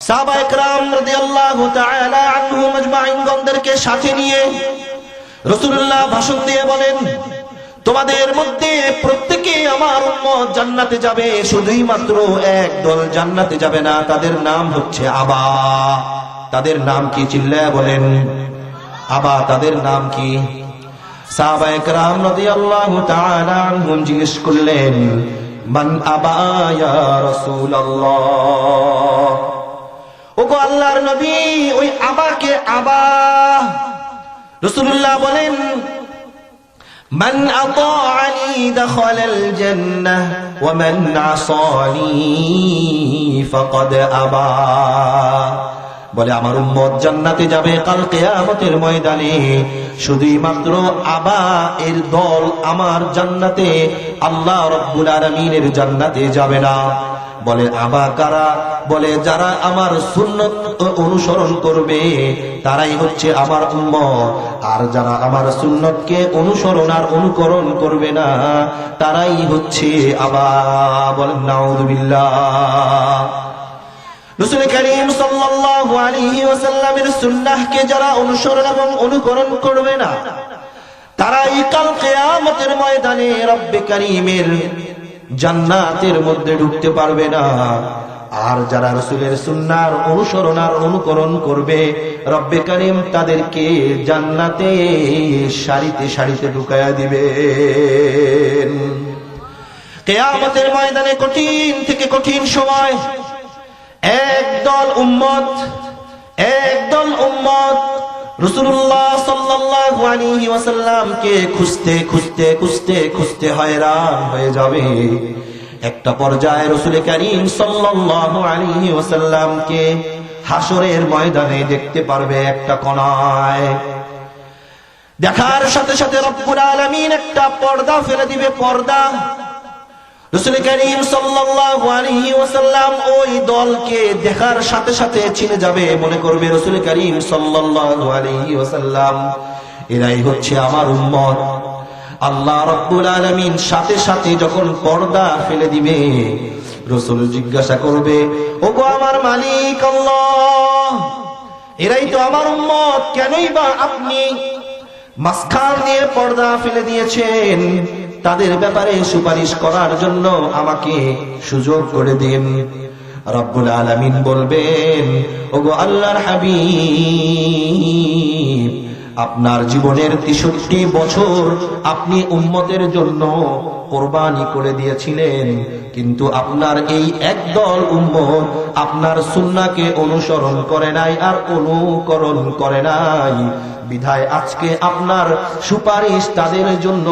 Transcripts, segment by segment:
সাহাবায়ে কেরাম রাদিয়াল্লাহু তাআলা আনহুম আজমাইন গণদেরকে সাথে নিয়ে রাসূলুল্লাহ ভাষণ দিয়ে বলেন, তোমাদের মধ্যে প্রত্যেকে আমার উম্মত জান্নাতে যাবে, শুধুই মাত্র এক দল জান্নাতে যাবে না, তাদের নাম হচ্ছে আবা। তাদের নাম কি? চিল্লায়া বলেন আবা। তাদের নাম কি? সাহাবায়ে কেরাম রাদিয়াল্লাহু তাআলা আনহুম জিজ্ঞেস করলেন, মান আবা ইয়া রাসূলুল্লাহ? ওগো আল্লাহর নবী, ওই আবাকে আবা। রাসূলুল্লাহ বলেন, মান আতাআনি দাখালাল জান্নাহ ওয়া মান আসানি ফাকাদ আবা। বলে আমার উম্মত জান্নাতে যাবে কাল কিয়ামতের ময়দানে, শুধুই মাত্র আবা এর দল আমার জান্নাতে, আল্লাহ রাব্বুল আলামিনের জান্নাতে যাবে না। বলে আবা কারা? বলে যারা আমার সুন্নত অনুসরণ করবে তারাই হচ্ছে আমার উম্মত, আর যারা আমার সুন্নতকে অনুসরণ আর অনুকরণ করবে না তারাই হচ্ছে আবা। বলেন নাউযুবিল্লাহ। রাসূল করিম সাল্লাল্লাহু আলাইহি ওয়াসাল্লামের সুন্নাহকে যারা অনুসরণ এবং অনুকরণ করবে না তারাই কাল কিয়ামতের ময়দানে রব্বে কারীমের জান্নাতের মধ্যে ঢুকতে পারবে না। আর যারা রাসূলের সুন্নাহর অনুসরণ আর অনুকরণ করবে রব্বে কারীম তাদেরকে জান্নাতে সারিতে সারিতে ঢুকায়া দিবেন। কিয়ামতের ময়দানে কঠিন থেকে কঠিন সময় একদল উম্মত রাসূলুল্লাহ সাল্লাল্লাহু আলাইহি ওয়াসাল্লামকে খুঁজতে খুঁজতে খুঁজতে খুঁজতে হয়রান হয়ে যাবে। একটা পর্যায়ে রাসূল করিম সাল্লাল্লাহু আলাইহি ওয়াসাল্লামকে হাসরের ময়দানে দেখতে পারবে একটা কোণায়। দেখার সাথে সাথে রব্বুল আলামিন একটা পর্দা ফেলে দিবে। পর্দা। রাসূল করিম সাল্লাল্লাহু আলাইহি ওয়াসাল্লাম ওই দলকে দেখার সাথে সাথে চিনে যাবে, মনে করবে রাসূল করিম সাল্লাল্লাহু আলাইহি ওয়াসাল্লাম এরাই হচ্ছে আমার উম্মত। আল্লাহ রাব্বুল আলামিন সাথে সাথে যখন পর্দা ফেলে দিবে রাসূল জিজ্ঞাসা করবে, ওগো আমার মালিক আল্লাহ, এরাই তো আমার উম্মত, কেনই বা আপনি মাঝখান দিয়ে পর্দা ফেলে দিয়েছেন? তাদের ব্যাপারে সুপারিশ করার জন্য আমাকে সুযোগ করে দিন। রব্বুল আলামিন বলবেন, ওগো আল্লাহর হাবিব, আপনার জীবনের 63 বছর আপনি উম্মতের জন্য কোরবানি করে দিয়েছিলেন, কিন্তু আপনার এই একদল উম্মত আপনার সুন্নাহকে অনুসরণ করে নাই আর অনুকরণ করে নাই, বিধায় আজকে আপনার সুপারিশ তাদের জন্য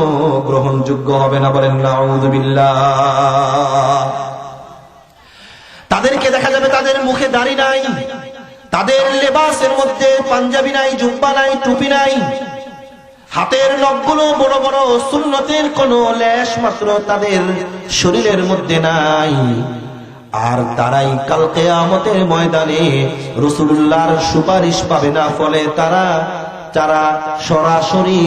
গ্রহণযোগ্য হবে না। বলেন নাউযুবিল্লাহ। তাদেরকে দেখা যাবে তাদের মুখে দাড়ি নাই, তাদের লেবাসের মধ্যে পাঞ্জাবি নাই, জুব্বা নাই, টুপি নাই, হাতের নখগুলো বড় বড়, সুন্নতের কোনো লেশ মাত্র তাদের শরীরের মধ্যে নাই। আর তারাই কাল কিয়ামতের ময়দানে রাসূলুল্লাহর সুপারিশ পাবে না। ফলে তারা সরাসরি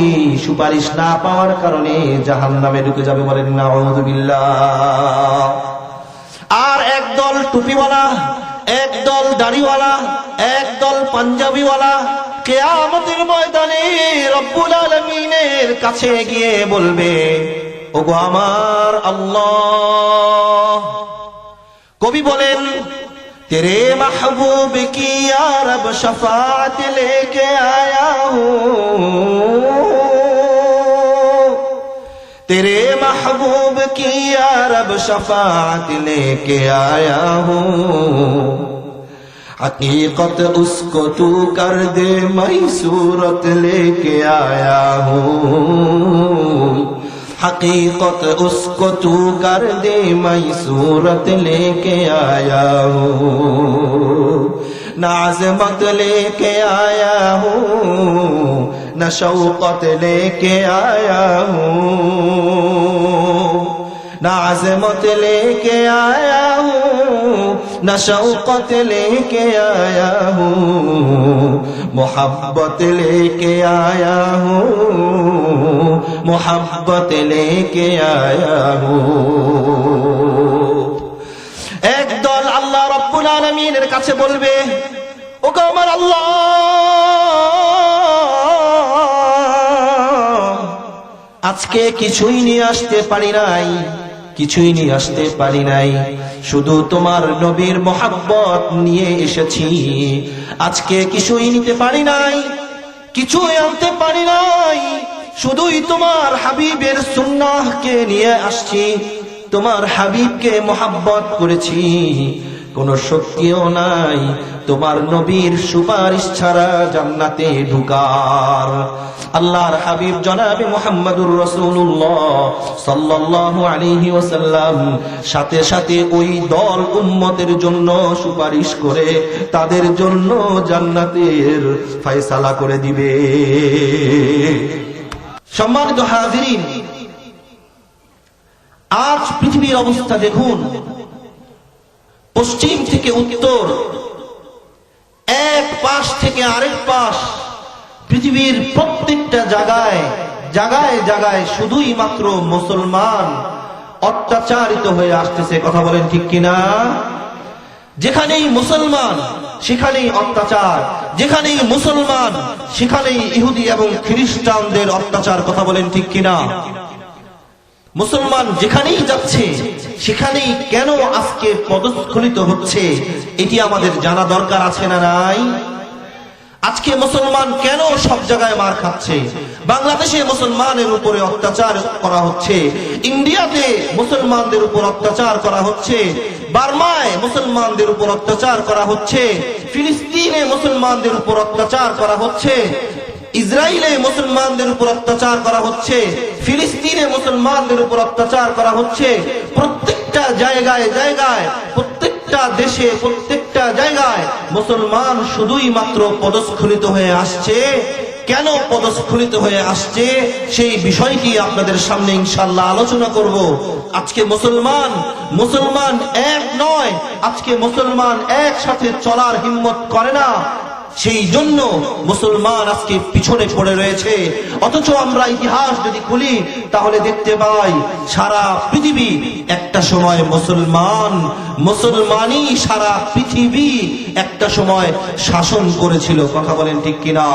সুপারিশ না পাওয়ার কারণে জাহান্নামে ঢুকে যাবে। বলেন নাউযুবিল্লাহ। আর একদল টুপিওয়ালা, একদল দাড়িওয়ালা, একদল পাঞ্জাবিওয়ালা কিয়ামতের ময়দানে রব্বুল আলামিনের কাছে গিয়ে বলবে, ওগো আমার আল্লাহ। কবি বলেন, तेरे महबूब की या रब शफाअत लेके आया हूँ, तेरे महबूब की या रब शफाअत लेके आया हूँ, हकीकत उसको तू कर दे मैं सूरत लेके आया हूँ, हकीकत उसको तू कर दे मैं सूरत लेके आया हूँ, न अज़मत लेके आया हूँ न शौकत लेके आया हूँ, न अज़मत लेके आया हूँ न शौकत लेके आया हूँ, मोहब्बत लेके आया हूँ, मोहब्बत लेके आया हूँ। एक दल अल्लाह रब्बुल आलमीन আলামিনের কাছে বলবে, ওগো আমার আল্লাহ, আজকে কিছুই নিয়ে আসতে পারি নাই, কিছুই নিয়ে আসতে পারি নাই, শুধু তোমার নবীর মহব্বত নিয়ে এসেছি। আজকে কিছুই নিতে পারি নাই, কিছুই আনতে পারি নাই, শুধুই তোমার হাবিবের সুন্নাহকে নিয়ে আসছি। তোমার হাবিবকে মহব্বত করেছি, কোন শক্তিও নাই তোমার নবীর সুপারিশ ছাড়া জান্নাতে ঢুকার। আল্লাহর হাবিব জনাবে মুহাম্মদুর রাসূলুল্লাহ সাল্লাল্লাহু আলাইহি ওয়াসাল্লাম সাথে সাথে ওই দল উম্মতের জন্য সুপারিশ করে তাদের জন্য জান্নাতের ফয়সালা করে দিবে। সম্মানিত হাজিরিন, আজ পৃথিবীর অবস্থা দেখুন, পশ্চিম থেকে উত্তর, এক পাশ থেকে আরেক পাশ, পৃথিবীর প্রত্যেকটা জায়গায় জায়গায় জায়গায় শুধুই মাত্র মুসলমান অত্যাচারিত হয়ে আসতেছে। কথা বলেন ঠিক কিনা? যেখানেই মুসলমান সেখানেই অত্যাচার, যেখানেই মুসলমান সেখানেই ইহুদি এবং খ্রিস্টানদের অত্যাচার। কথা বলেন ঠিক কিনা? মুসলমান যেখানেই যাচ্ছে সেখানেই কেন আজকে পদস্খলিত হচ্ছে, এটি আমাদের জানা দরকার আছে না নাই? আজকে মুসলমান কেন সব জায়গায় মার খাচ্ছে? বাংলাদেশে মুসলমানের উপরে অত্যাচার করা হচ্ছে, ইন্ডিয়াতে মুসলমানদের উপর অত্যাচার করা হচ্ছে, বার্মায় মুসলমানদের উপর অত্যাচার করা হচ্ছে, ফিলিস্তিনে মুসলমানদের উপর অত্যাচার করা হচ্ছে, ইসরায়েলে মুসলমানদের উপর অত্যাচার করা হচ্ছে, ফিলিস্তিনে মুসলমানদের উপর অত্যাচার করা হচ্ছে। প্রত্যেকটা জায়গায় জায়গায়, প্রত্যেকটা দেশে, প্রত্যেকটা জায়গায় মুসলমান শুধুই মাত্র পদস্খলিত হয়ে আসছে। কেন পদস্খলিত হয়ে আসছে সেই বিষয়টি আপনাদের সামনে ইনশাআল্লাহ আলোচনা করব। আজকে মুসলমান এক নয়, আজকে মুসলমান একসাথে চলার হিম্মত করে না, সেই জন্য মুসলমান আজকে পিছনে পড়ে রয়েছে। অথচ আমরা ইতিহাস যদি খুলি তাহলে দেখতে পাই সারা পৃথিবী একটা সময় মুসলমানই সারা পৃথিবী একটা সময় শাসন করেছিল। কথা বলেন ঠিক কিনা?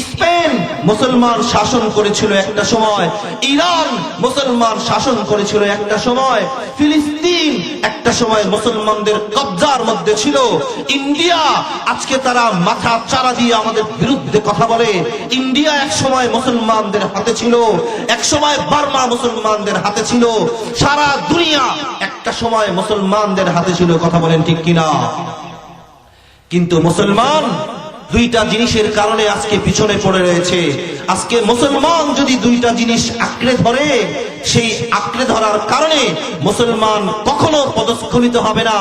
স্পেন মুসলমান শাসন করেছিল একটা সময়, ইরান মুসলমান শাসন করেছিল একটা সময়, ফিলিস্তিন একটা সময় মুসলমানদের কবজার মধ্যে ছিল, ইন্ডিয়া আজকে তারা মাথা চারা দিয়ে আমাদের বিরুদ্ধে কথা বলে। ইন্ডিয়া এক সময় মুসলমানদের হাতে ছিল, এক সময় বার্মা মুসলমানদের হাতে ছিল, সারা দুনিয়া একটা সময় মুসলমানদের হাতে ছিল। কথা বলেন ঠিক কিনা? কিন্তু মুসলমান দুইটা জিনিসের কারণে আজকে পিছনে পড়ে রয়েছে। আজকে মুসলমান যদি দুইটা জিনিস আঁকড়ে ধরে, সেই আঁকড়ে ধরার কারণে মুসলমান কখনো পদস্খলিত হবে না।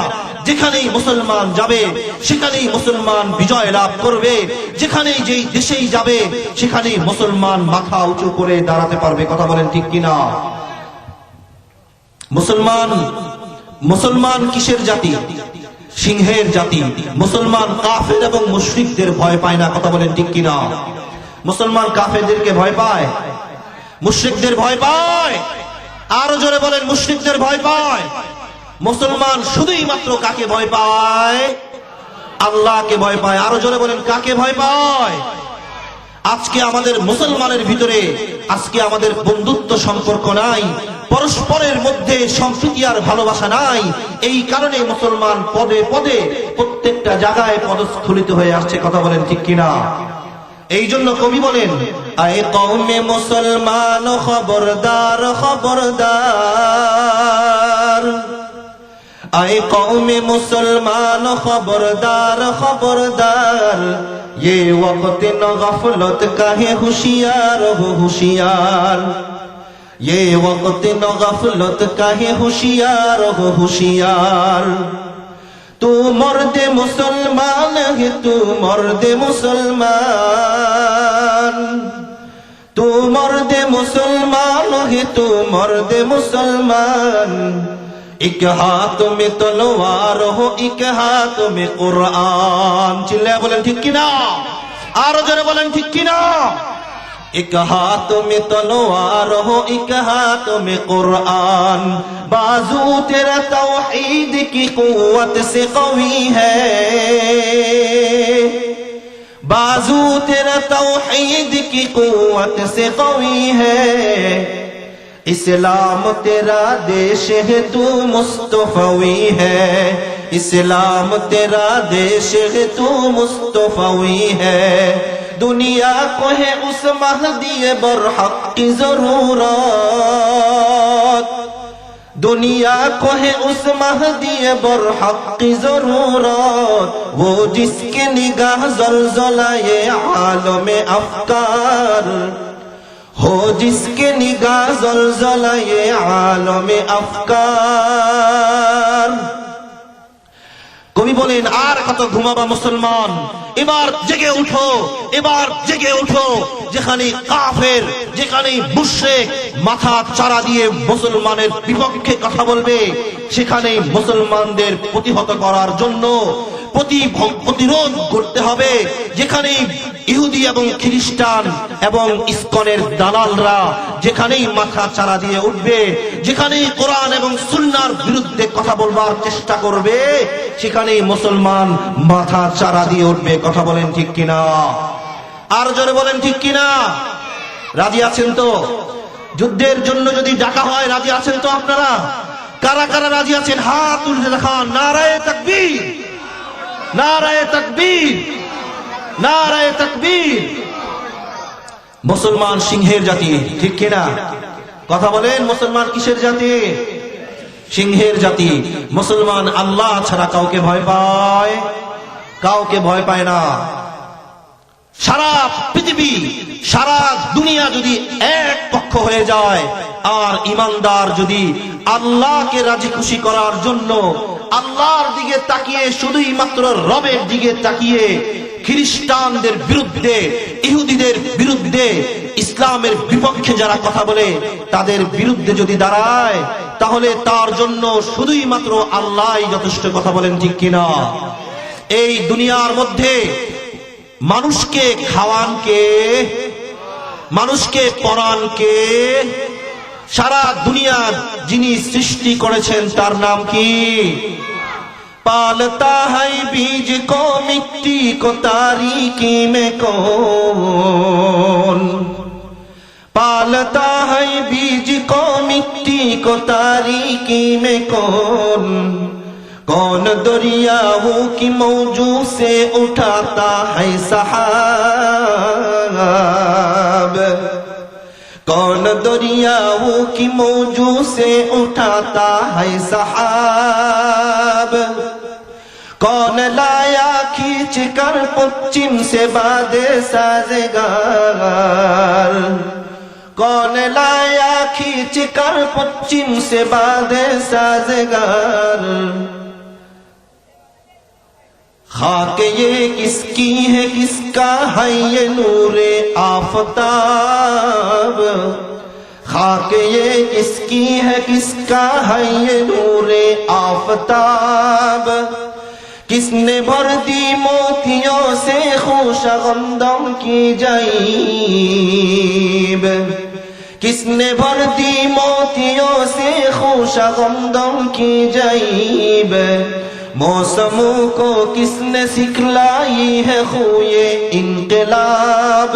যেখানেই মুসলমান যাবে সেখানেই মুসলমান বিজয় লাভ করবে, যেখানেই যেই দেশেই যাবে সেখানেই মুসলমান মাথা উঁচু করে দাঁড়াতে পারবে। কথা বলেন ঠিক কিনা? মুসলমান কিসের জাতি? সিংহের জাতি। মুসলমান কাফের এবং মুশরিকদের ভয় পায় না। কথা বলেন ঠিক কিনা? মুসলমান কাফেরদেরকে ভয় পায়, মুশরিকদের ভয় পায়। আরো জোরে বলেন, মুশরিকদের ভয় পায়। মুসলমান শুধুই মাত্র কাকে ভয় পায়? আল্লাহকে ভয় পায়। আরো জোরে বলেন, কাকে ভয় পায়? আজকে আমাদের মুসলমানের ভিতরে আজকে আমাদের বন্ধুত্ব সম্পর্ক নাই, পরস্পরের মধ্যে সম্প্রীতি আর ভালোবাসা নাই। এই কারণে মুসলমান পদে পদে প্রত্যেকটা জায়গায় পদস্খলিত হয়ে আসছে। কথা বলেন ঠিক কিনা? এই জন্য কবি বলেন, আয়ে কওমে মুসলমান খবরদার খবরদার, আয়ে কওমে মুসলমান খবরদার খবরদার, ये वक्त न गफलत का है होशियार हो होशियार, ये वक्त न गफलत का है होशियार हो होशियार। तू मर्द मुसलमान है, तू मर्द मुसलमान, तू मर्द मुसलमान है, तू मर्द मुसलमान। एक हाथ में तलवार हो, एक हाथ में कुरान। चिल्लाए बोलें ठीक किना? आरो जरे बोलें ठीक किना? एक हाथ में तलवार हो एक हाथ में कुरान बाजू तेरा तौहीद की कुव्वत से कवी है बाजू तेरा तौहीद की कुव्वत से कवी है इस्लाम तेरा देश है तू मुस्तफवी है इस्लाम तेरा देश है तू मुस्तफवी है दुनिया को है उस महदी बरहक की जरूरत दुनिया को है उस महदी बरहक की जरूरत वो जिसके निगाह ज़लज़लाए आलम अफ़कार हो जिसके निगाह ज़लज़लाए आलम अफ़कार কবি বলেন আর কত ঘুমাবা মুসলমান এবার জেগে উঠো এবার জেগে উঠো যেখানে কাফের যেখানে মুশরিক মাথা চারা দিয়ে মুসলমানের বিপক্ষে কথা বলবে সেখানে মুসলমানদের প্রতিহত করার জন্য প্রতিরোধ করতে হবে যেখানে ইহুদি এবং খ্রিস্টান এবং ইসকনের দালালরা যেখানেই মাথা চারা দিয়ে উঠবে যেখানেই কোরআন এবং সুন্নাহর বিরুদ্ধে কথা বলবার চেষ্টা করবে সেখানেই মুসলমান মাথা চারা দিয়ে উঠবে কথা বলেন ঠিক কিনা আর জোরে বলেন ঠিক কিনা রাজি আছেন তো যুদ্ধের জন্য যদি ডাকা হয় রাজি আছেন তো আপনারা কারা কারা রাজি আছেন হাত তুলে দেখান নারায়ে তাকবীর নারায়ে তাকবীর নারায়ে তাকবীর মুসলমান সিংহের জাতি ঠিক কিনা কথা বলেন মুসলমান কিসের জাতি সিংহের জাতি মুসলমান আল্লাহ ছাড়া কাউকে ভয় পায় না সারা পৃথিবী সারা দুনিয়া যদি এক পক্ষ হয়ে যায় আর ঈমানদার যদি আল্লাহকে রাজি খুশি করার জন্য আল্লাহর দিকে তাকিয়ে শুধুই মাত্র রবের দিকে তাকিয়ে খ্রিস্টানদের বিরুদ্ধে ইহুদিদের বিরুদ্ধে ইসলামের বিপক্ষে যারা কথা বলে তাদের বিরুদ্ধে যদি দাঁড়ায় তাহলে তার জন্য শুধুই মাত্র আল্লাহই যথেষ্ট কথা বলেন ঠিক কিনা এই দুনিয়ার মধ্যে মানুষকে খাওয়ান কে মানুষকে পরান কে সারা দুনিয়ার যিনি সৃষ্টি করেছেন তার নাম কি पालता है बीज को मिट्टी को तारीकी में कौन पालता है बीज को मिट्टी को तारीकी में कौन दरियाओं की मौजू से उठाता है सहाब कौन दरियाओं की मौजू से उठाता है सहाब कौन लाया खींच कर पश्चिम से बादे साज़गार कौन लाया खींच कर पश्चिम से बादे साज़गार खाक ये किसकी है किसका है ये नूरे आफताब खाक ये किसकी है किसका है ये नूरे आफताब किसने भर दी मोतियों से खुशगंदम की जईब किसने भर दी मोतियों से खुशगंदम की जईब मौसमों को किसने सिखलाई है खुए इनकलाब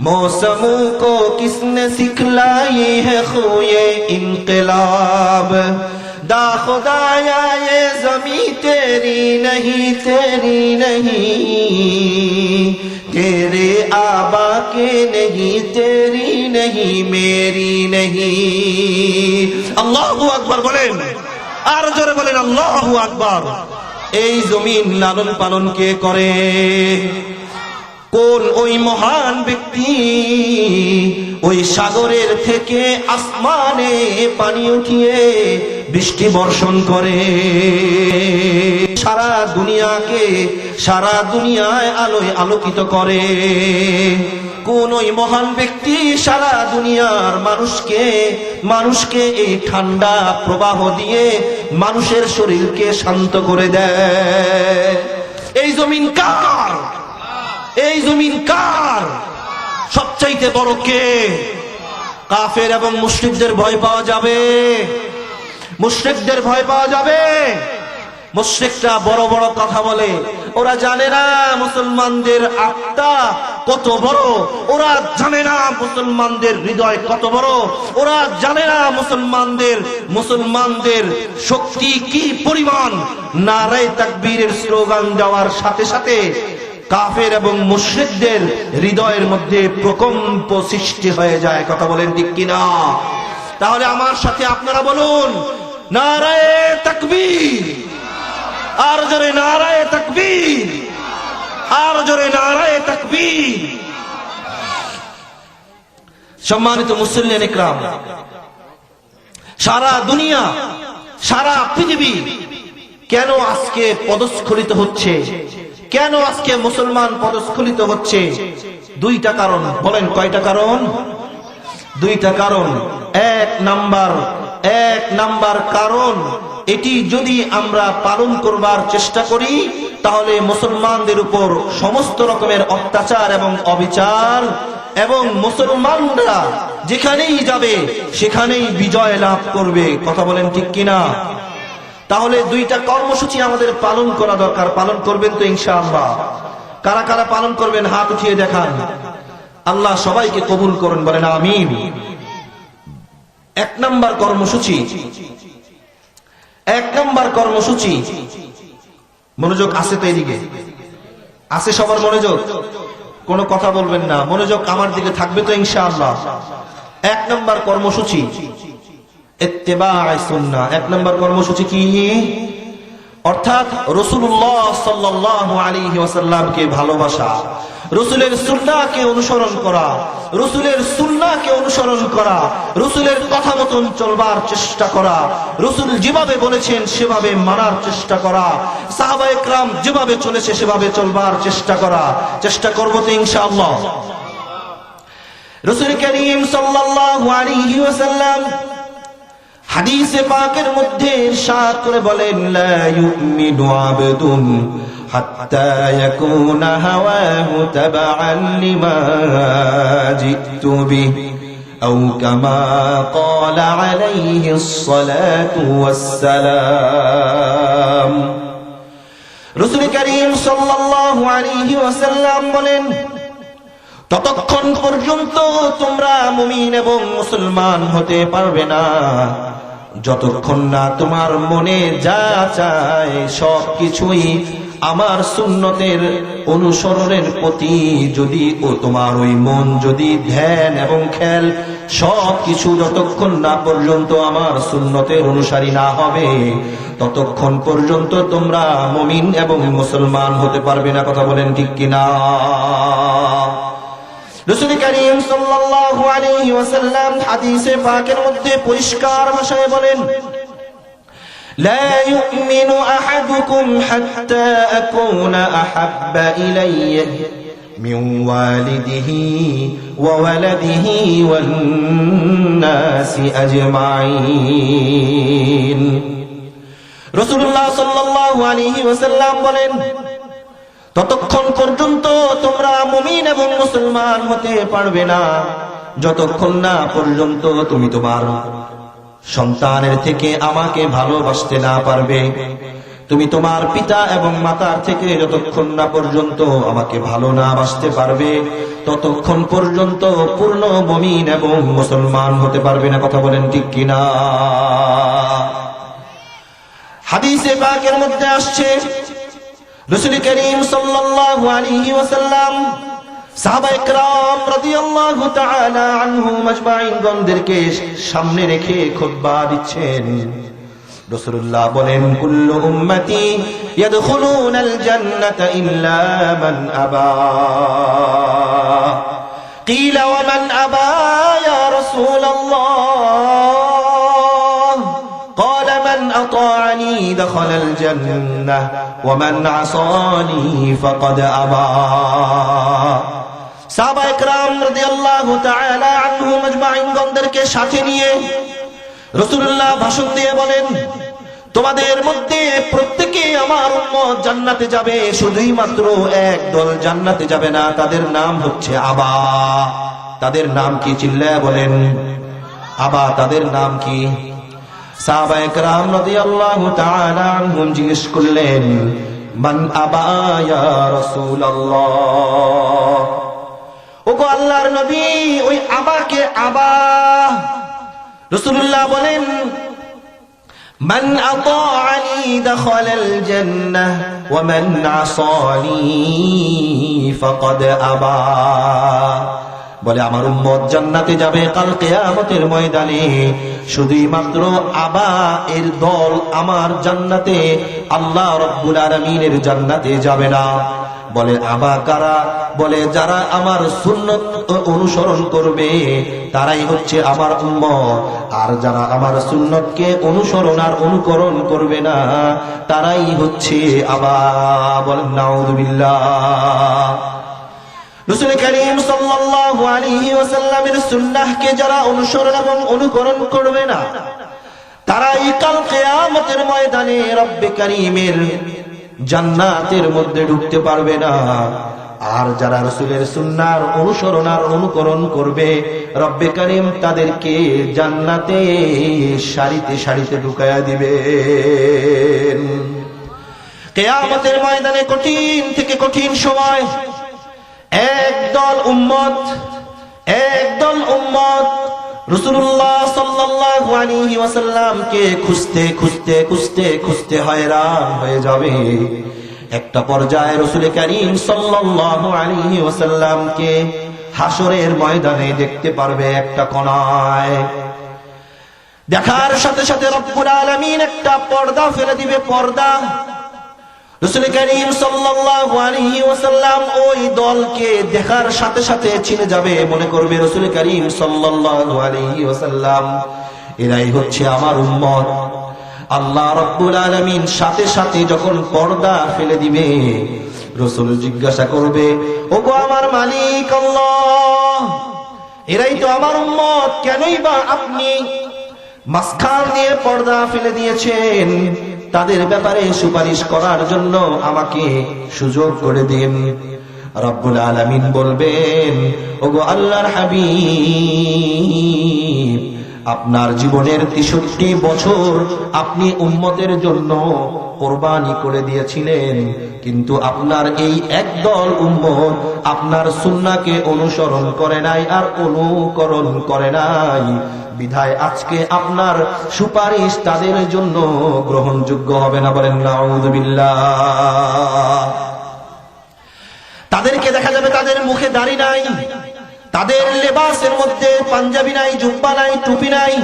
मौसमों को किसने सिखलाई है खुए इनकलाब दा खुदाया ये ज़मीं तेरी नहीं तेरे आबा के नहीं तेरी नहीं मेरी नहीं अल्लाहु अकबर बोलें আর জোরে বলেন আল্লাহু আকবার এই জমিন লালন পালন কে করে কোন ওই মহান ব্যক্তি ওই সাগরের থেকে আসমানে পানি উঠিয়ে বৃষ্টি বর্ষণ করে সারা দুনিয়ায় আলোয় আলোকিত করে কোন ওই মহান ব্যক্তি সারা দুনিয়ার মানুষকে এই ঠান্ডা প্রবাহ দিয়ে মানুষের শরীরকে শান্ত করে দেয় এই জমিন কার সবচাইতে বড় কে? কাফের এবং মুশরিকদের ভয় পাওয়া যাবে? মুশরিকদের ভয় পাওয়া যাবে? মুশরিকরা বড় বড় কথা বলে, ওরা জানে না মুসলমানদের আত্মা কত বড়, ওরা জানে না মুসলমানদের হৃদয় কত বড়, ওরা জানে না মুসলমানদের শক্তি কি পরিমাণ। নারায়ে তাকবীরের স্লোগান দেওয়ার সাথে সাথে কাফের এবং মুশরিকদের হৃদয়ের মধ্যে প্রকম্প সৃষ্টি হয়ে যায়। কথা বলেন ঠিক কিনা? তাহলে আমার সাথে আপনারা বলুন, নারায়ে তাকবীর, আর জোরে নারায়ে তাকবীর, আর জোরে নারায়ে তাকবীর। সম্মানিত মুসল্লিয়ান ইকরাম, সারা দুনিয়া, সারা পৃথিবী কেন আজকে পদস্খলিত হচ্ছে? কেন আজকে মুসলমান পদস্খলিত হচ্ছে? দুইটা কারণ। বলেন কয়টা কারণ? দুইটা কারণ। এক নাম্বার কারণ, এটি যদি আমরা পালন করবার চেষ্টা করি তাহলে মুসলমানদের উপর সমস্ত রকমের অত্যাচার এবং অবিচার, এবং মুসলমানরা যেখানেই যাবে সেখানেই বিজয় লাভ করবে। কথা বলেন ঠিক কিনা? তাহলে দুইটা কর্মসূচি আমাদের পালন করা দরকার। পালন করবেন তো ইনশাআল্লাহ? কারা কারা পালন করবেন হাত উঠিয়ে দেখান। আল্লাহ সবাইকে কবুল করুন, বলেন আমিন। এক নাম্বার কর্মসূচি, মনোযোগ আছে তো? এদিকে আছে সবার মনোযোগ? কোনো কথা বলবেন না, মনোযোগ আমার দিকে থাকবে তো ইনশাআল্লাহ? এক নাম্বার কর্মসূচি ইত্তেবায়ে সুন্নাহ। এক নাম্বার কর্মসূচি কি? অর্থাৎ রাসূলুল্লাহ সাল্লাল্লাহু আলাইহি ওয়াসাল্লামকে ভালোবাসা, রাসূলের সুন্নাহকে অনুসরণ করা, রাসূলের সুন্নাহকে অনুসরণ করা, রাসূলের কথা মতন চলবার চেষ্টা করা, রাসূল যেভাবে বলেছেন সেভাবে মানার চেষ্টা করা, সাহাবায়ে কেরাম যেভাবে চলেছে সেভাবে চলবার চেষ্টা করা। চেষ্টা করব তো ইনশাআল্লাহ? রাসূল করিম সাল্লাল্লাহু আলাইহি ওয়াসাল্লাম হাদিসে পাকের মধ্যে ইরশাদ করে বলেন, লা ইউমিনু আবদুন হাত্তা ইয়াকুনা হাওয়াহু তাবাআন লিমা জিতু বিহি আও কামা ক্বালা আলাইহিস সালাতু ওয়াস সালাম। রাসূল করিম সাল্লাল্লাহু আলাইহি ওয়াসাল্লাম বলেন, ততক্ষণ পর্যন্ত তোমরা মুমিন এবং মুসলমান হতে পারবে না যতক্ষণ না তোমার মনে যা চায় সবকিছুই আমার সুন্নতের অনুসরণের প্রতি যদি তোমার ওই মন যদি ধ্যান এবং খেয়াল সবকিছু যতক্ষণ না পর্যন্ত আমার সুন্নতের অনুসারী না হবে ততক্ষণ পর্যন্ত তোমরা মুমিন এবং মুসলমান হতে পারবে না। কথা বলেন ঠিক কিনা? রাসূল করিম সাল্লাল্লাহু আলাইহি ওয়াসাল্লাম হাদিসে পাকের মধ্যে পরিষ্কার ভাষায় বলেন, লা ইউমিনু আহাদুকুম হাত্তা আকুনা আহাব্বা ইলাইহি মিন ওয়ালিদিহি ওয়া ওয়ালাদিহি ওয়ান নাসি আজমাইন। রাসূলুল্লাহ সাল্লাল্লাহু আলাইহি ওয়াসাল্লাম বলেন, ততক্ষণ পর্যন্ত তোমরা মুমিন এবং মুসলমান হতে পারবে না যতক্ষণ না পর্যন্ত তুমি তোমার সন্তানের থেকে আমাকে ভালোবাসতে না পারবে, তুমি তোমার পিতা এবং মাতার থেকে যতক্ষণ না পর্যন্ত আমাকে ভালো না বাসতে পারবে ততক্ষণ পর্যন্ত পূর্ণ মুমিন এবং মুসলমান হতে পারবে না। কথা বলেন ঠিক কিনা? হাদিসে পাকের মধ্যে আসছে, রাসূল করিম সাল্লাল্লাহু আলাইহি ওয়াসাল্লাম সাহাবায়ে কেরাম রাদিয়াল্লাহু তাআলা আনহুম আজমাইন গণদেরকে সামনে রেখে খুতবা দিচ্ছেন। রাসূলুল্লাহ বলেন, কুল্লু উম্মতি ইয়াদখুলুনাল জান্নাতা ইল্লা মান আবা। কিলা ওয়া মান আবা ইয়া রাসূলুল্লাহ? من أطاعني دخل الجنة ومن عصاني فقد أبى। সাহাবায়ে কেরাম রাদিয়াল্লাহু তাআলা আনহুম আজমাইন গণদেরকে সাথে নিয়ে রাসূলুল্লাহ ভাষণ দিয়ে বলেন, তোমাদের মধ্যে প্রত্যেকে আমার উম্মত জান্নাতে যাবে, শুধুই মাত্র এক দল জান্নাতে যাবে না, তাদের নাম হচ্ছে আবা। তাদের নাম কি? চিল্লায়া বলেন। আবা তাদের নাম কি? সাহাবায়ে কেরাম রাদিয়াল্লাহু তাআলা আনহুম জিজ্ঞেস করলেন, মান আবা ইয়া রাসূলুল্লাহ, ওগো আল্লাহর নবী, ওই আবাকে আবা। রাসূলুল্লাহ বলেন, মান আতাআনি দাখালাল জান্নাহ ওয়া মান আসানি ফাকাদ আবা। বলে আমার উম্মত জান্নাতে যাবে কাল কিয়ামতের ময়দানে, শুধুই মাত্র আবা এর দল আমার জান্নাতে, আল্লাহ রাব্বুল আলামিনের জান্নাতে যাবে না। বলে আবা কারা? বলে যারা আমার সুন্নত অনুসরণ করবে তারাই হচ্ছে আমার উম্মত, আর যারা আমার সুন্নতকে অনুসরণ আর অনুকরণ করবে না তারাই হচ্ছে আবা। বলেন নাউযুবিল্লাহ। রাসূল করিম সাল্লাল্লাহু আলাইহি ওয়াসাল্লামের সুন্নাহকে যারা অনুসরণ এবং অনুকরণ করবে না তারাই কাল কিয়ামতের ময়দানে রব্বে কারীমের জান্নাতের মধ্যে ঢুকতে পারবে না। আর যারা রাসূলের সুন্নাহর অনুসরণ আর অনুকরণ করবে রব্বে কারীম তাদেরকে জান্নাতে সারিতে সারিতে ঢুকায়া দিবেন। কিয়ামতের ময়দানে কঠিন থেকে কঠিন সময় একদল উম্মত রাসূলুল্লাহ সাল্লাল্লাহু আলাইহি ওয়াসাল্লামকে খুঁজতে খুঁজতে খুঁজতে খুঁজতে হয়রান হয়ে যাবে। একটা পর্যায়ে রাসূল করিম সাল্লাল্লাহু আলাইহি ওয়াসাল্লামকে হাসরের ময়দানে দেখতে পারবে একটা কোণায়। দেখার সাথে সাথে রব্বুল আলামিন একটা পর্দা ফেলে দিবে, পর্দা। রাসূল করিম সাল্লাল্লাহু আলাইহি ওয়াসাল্লাম ওই দলকে দেখার সাথে সাথে চিনে যাবে, মনে করবে রাসূল করিম সাল্লাল্লাহু আলাইহি ওয়াসাল্লাম এরাই হচ্ছে আমার উম্মত। আল্লাহ রাব্বুল আলামিন সাথে সাথে যখন পর্দা ফেলে দিবে রাসূল জিজ্ঞাসা করবে, ওগো আমার মালিক আল্লাহ, এরাই তো আমার উম্মত, কেনই বা আপনি মাঝখান দিয়ে পর্দা ফেলে দিয়েছেন? তাদের ব্যাপারে সুপারিশ করার জন্য আমাকে সুযোগ করে দিন। রব্বুল আলামিন বলবেন, ওগো আল্লাহর হাবিব, আপনার জীবনের 63 বছর আপনি উম্মতের জন্য কোরবানি করে দিয়েছিলেন, কিন্তু আপনার এই একদল উম্মত আপনার সুন্নাহকে অনুসরণ করে নাই আর অনুকরণ করে নাই, বিধায় আজকে আপনার সুপারিশ তাদের জন্য গ্রহণযোগ্য হবে না। বলেন নাউযুবিল্লাহ। তাদেরকে দেখা যাবে তাদের মুখে দাড়ি নাই, তাদের লেবাসের মধ্যে পাঞ্জাবি নাই, জুব্বা নাই, টুপি নাই,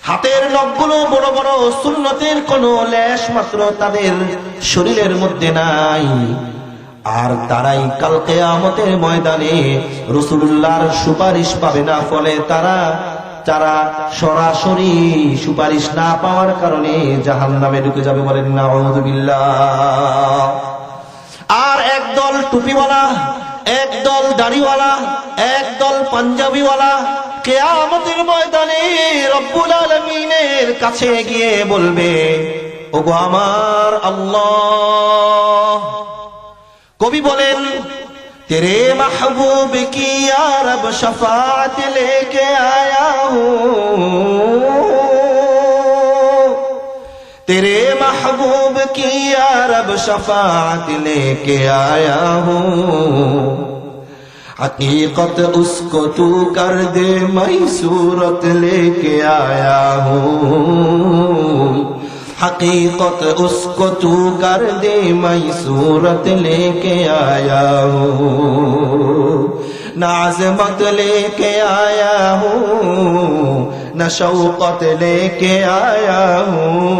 হাতের নখগুলো বড় বড়, সুন্নতের কোনো লেশ মাত্র তাদের শরীরের মধ্যে নাই। আর তারাই কাল কিয়ামতের ময়দানে রাসূলুল্লাহর সুপারিশ পাবে না। ফলে তারা সরাসরি সুপারিশ না পাওয়ার কারণে জাহান্নামে ঢুকে যাবে। বলেন নাউযুবিল্লাহ। আর একদল টুপিওয়ালা, একদল দাড়িওয়ালা, একদল পাঞ্জাবিওয়ালা কিয়ামতের ময়দানে রব্বুল আলামিনের কাছে গিয়ে বলবে, ওগো আমার আল্লাহ। কবি বলেন, तेरे महबूब की या रब शफाअत लेके आया हूँ, तेरे महबूब की या रब शफाअत लेके आया हूँ, हकीकत उसको तू कर दे मैं सूरत लेके आया हूँ, हकीकत उसको तू कर दे मैं सूरत लेके आया हूँ, न अज़मत लेके आया हूँ न शौकत लेके आया हूँ,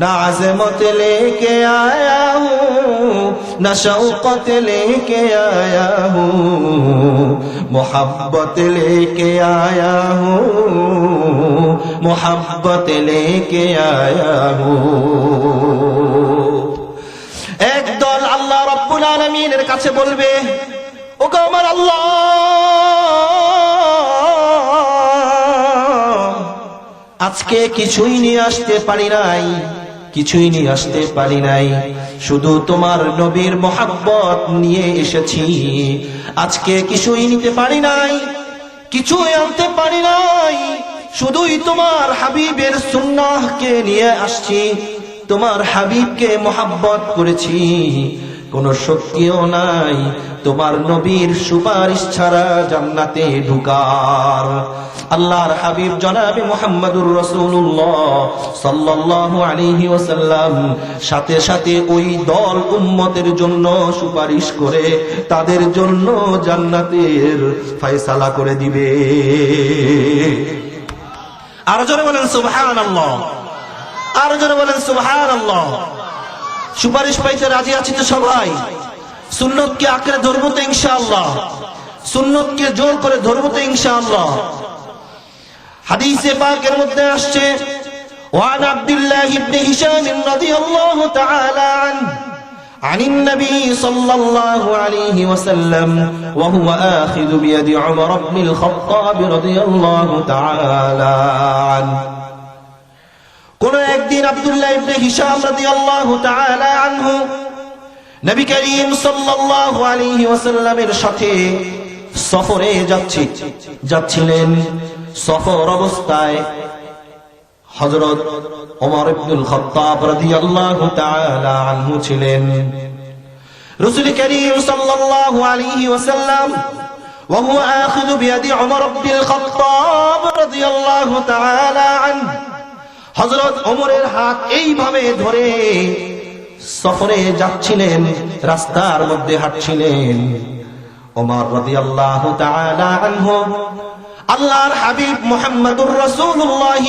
न अज़मत लेके आया हूँ न शौकत लेके आया हूँ, मोहब्बत लेके आया हूँ, मोहब्बत लेके आया हूँ। একদল আল্লাহ রাব্বুল আলামিনের কাছে বলবে, ওগো আমার আল্লাহ, আজকে কিছুই নিয়ে আসতে পারি নাই, কিছুই নিয়ে আসতে পারি নাই, শুধু তোমার নবীর মহব্বত নিয়ে এসেছি। আজকে কিছুই নিতে পারি নাই, কিছুই আনতে পারি নাই, শুধুই তোমার হাবিবের সুন্নাহকে নিয়ে আসছি। তোমার হাবিবকে মহব্বত করেছি, কোন শক্তিও নাই তোমার নবীর সুপারিশ ছাড়া জান্নাতে ঢুকার। আল্লাহর হাবিব জনাবে মুহাম্মদুর রাসূলুল্লাহ সাল্লাল্লাহু আলাইহি ওয়াসাল্লাম সাথে সাথে ওই দল উম্মতের জন্য সুপারিশ করে তাদের জন্য জান্নাতের ফয়সালা করে দিবে। আর জোরে বলেন সুবহানাল্লাহ, আর জোরে বলেন সুবহানাল্লাহ। সুপারিশ পাইতে রাজি আছি তো সবাই? সুন্নতকে আঁকড়ে ধরবো তো ইনশাআল্লাহ, সুন্নতকে জোর করে ধরবো তো ইনশাআল্লাহ। হাদিসে পাকের মধ্যে আসছে, ওয়ান আব্দুল্লাহ ইবনে হিশাম রাদিয়াল্লাহু তাআলা আনহু عن النبي صلى الله عليه وسلم وهو آخذ بيد عمر بن الخطاب رضي الله تعالى عنه। কোন একদিন আব্দুল্লাহ ইবনে হিশাম রাদিয়াল্লাহু তাআলা আনহু নবী করিম সাল্লাল্লাহু আলাইহি ওয়াসাল্লামের সাথে সফরে যাচ্ছিলেন। সফর অবস্থায় হযরত ওমর ইবনুল খাত্তাব রাদিয়াল্লাহু তাআলা আনহু ছিলেন। রাসূল করিম সাল্লাল্লাহু আলাইহি ওয়াসাল্লাম ওয়া হুয়া আখিযু বিয়াদি ওমর ইবনুল খাত্তাব রাদিয়াল্লাহু তাআলা আনহু হযরত ওমরের হাত এইভাবে ধরে সফরে যাচ্ছিলেন, রাস্তার মধ্যে হাঁটছিলেন। ওমর রাদিয়াল্লাহু তাআলা আনহু আল্লাহর হাবিব মুহাম্মদুর রাসূলুল্লাহ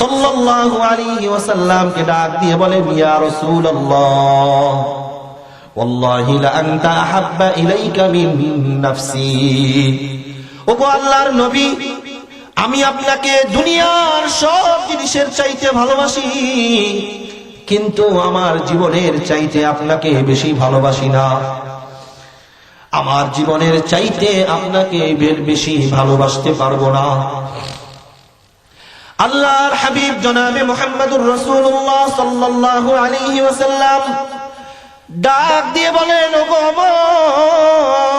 সাল্লাল্লাহু আলাইহি ওয়াসাল্লামকে ডাক দিয়ে বলেন, ইয়া রাসূলুল্লাহ ওয়াল্লাহি লা আনতা আহাব্বা ইলাইকা মিন নাফসি। ওগো আল্লাহর নবী, আমি আপনাকে দুনিয়ার সব জিনিসের চাইতে ভালোবাসি, কিন্তু আমার জীবনের চাইতে আপনাকে বেশি ভালোবাসি না। আমার জীবনের চাইতে আপনাকে বেশি ভালোবাসতে পারবো না। আল্লাহর হাবিব জনাবে মুহাম্মদুর রাসূলুল্লাহ সাল্লাল্লাহু আলাইহি ওয়াসাল্লাম ডাক দিয়ে বলেন, ওগো ওমর,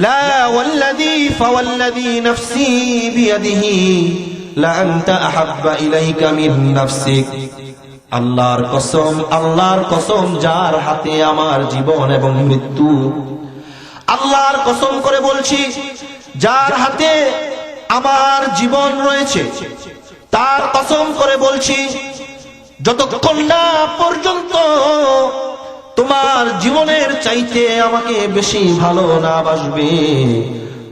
লা ওয়াল্লাযী ফাওয়াল্লাযী নাফসি বিয়াদিহি লা আনতা আহাব্বা ইলাইকা মিন নাফসিক। আল্লাহর কসম, আল্লাহর কসম যার হাতে আমার জীবন এবং মৃত্যু, আল্লাহর কসম করে বলছি, যার হাতে আমার জীবন রয়েছে তার কসম করে বলছি, যতক্ষণ না পর্যন্ত তোমার জীবনের চাইতে আমাকে বেশি ভালো না বাসবে,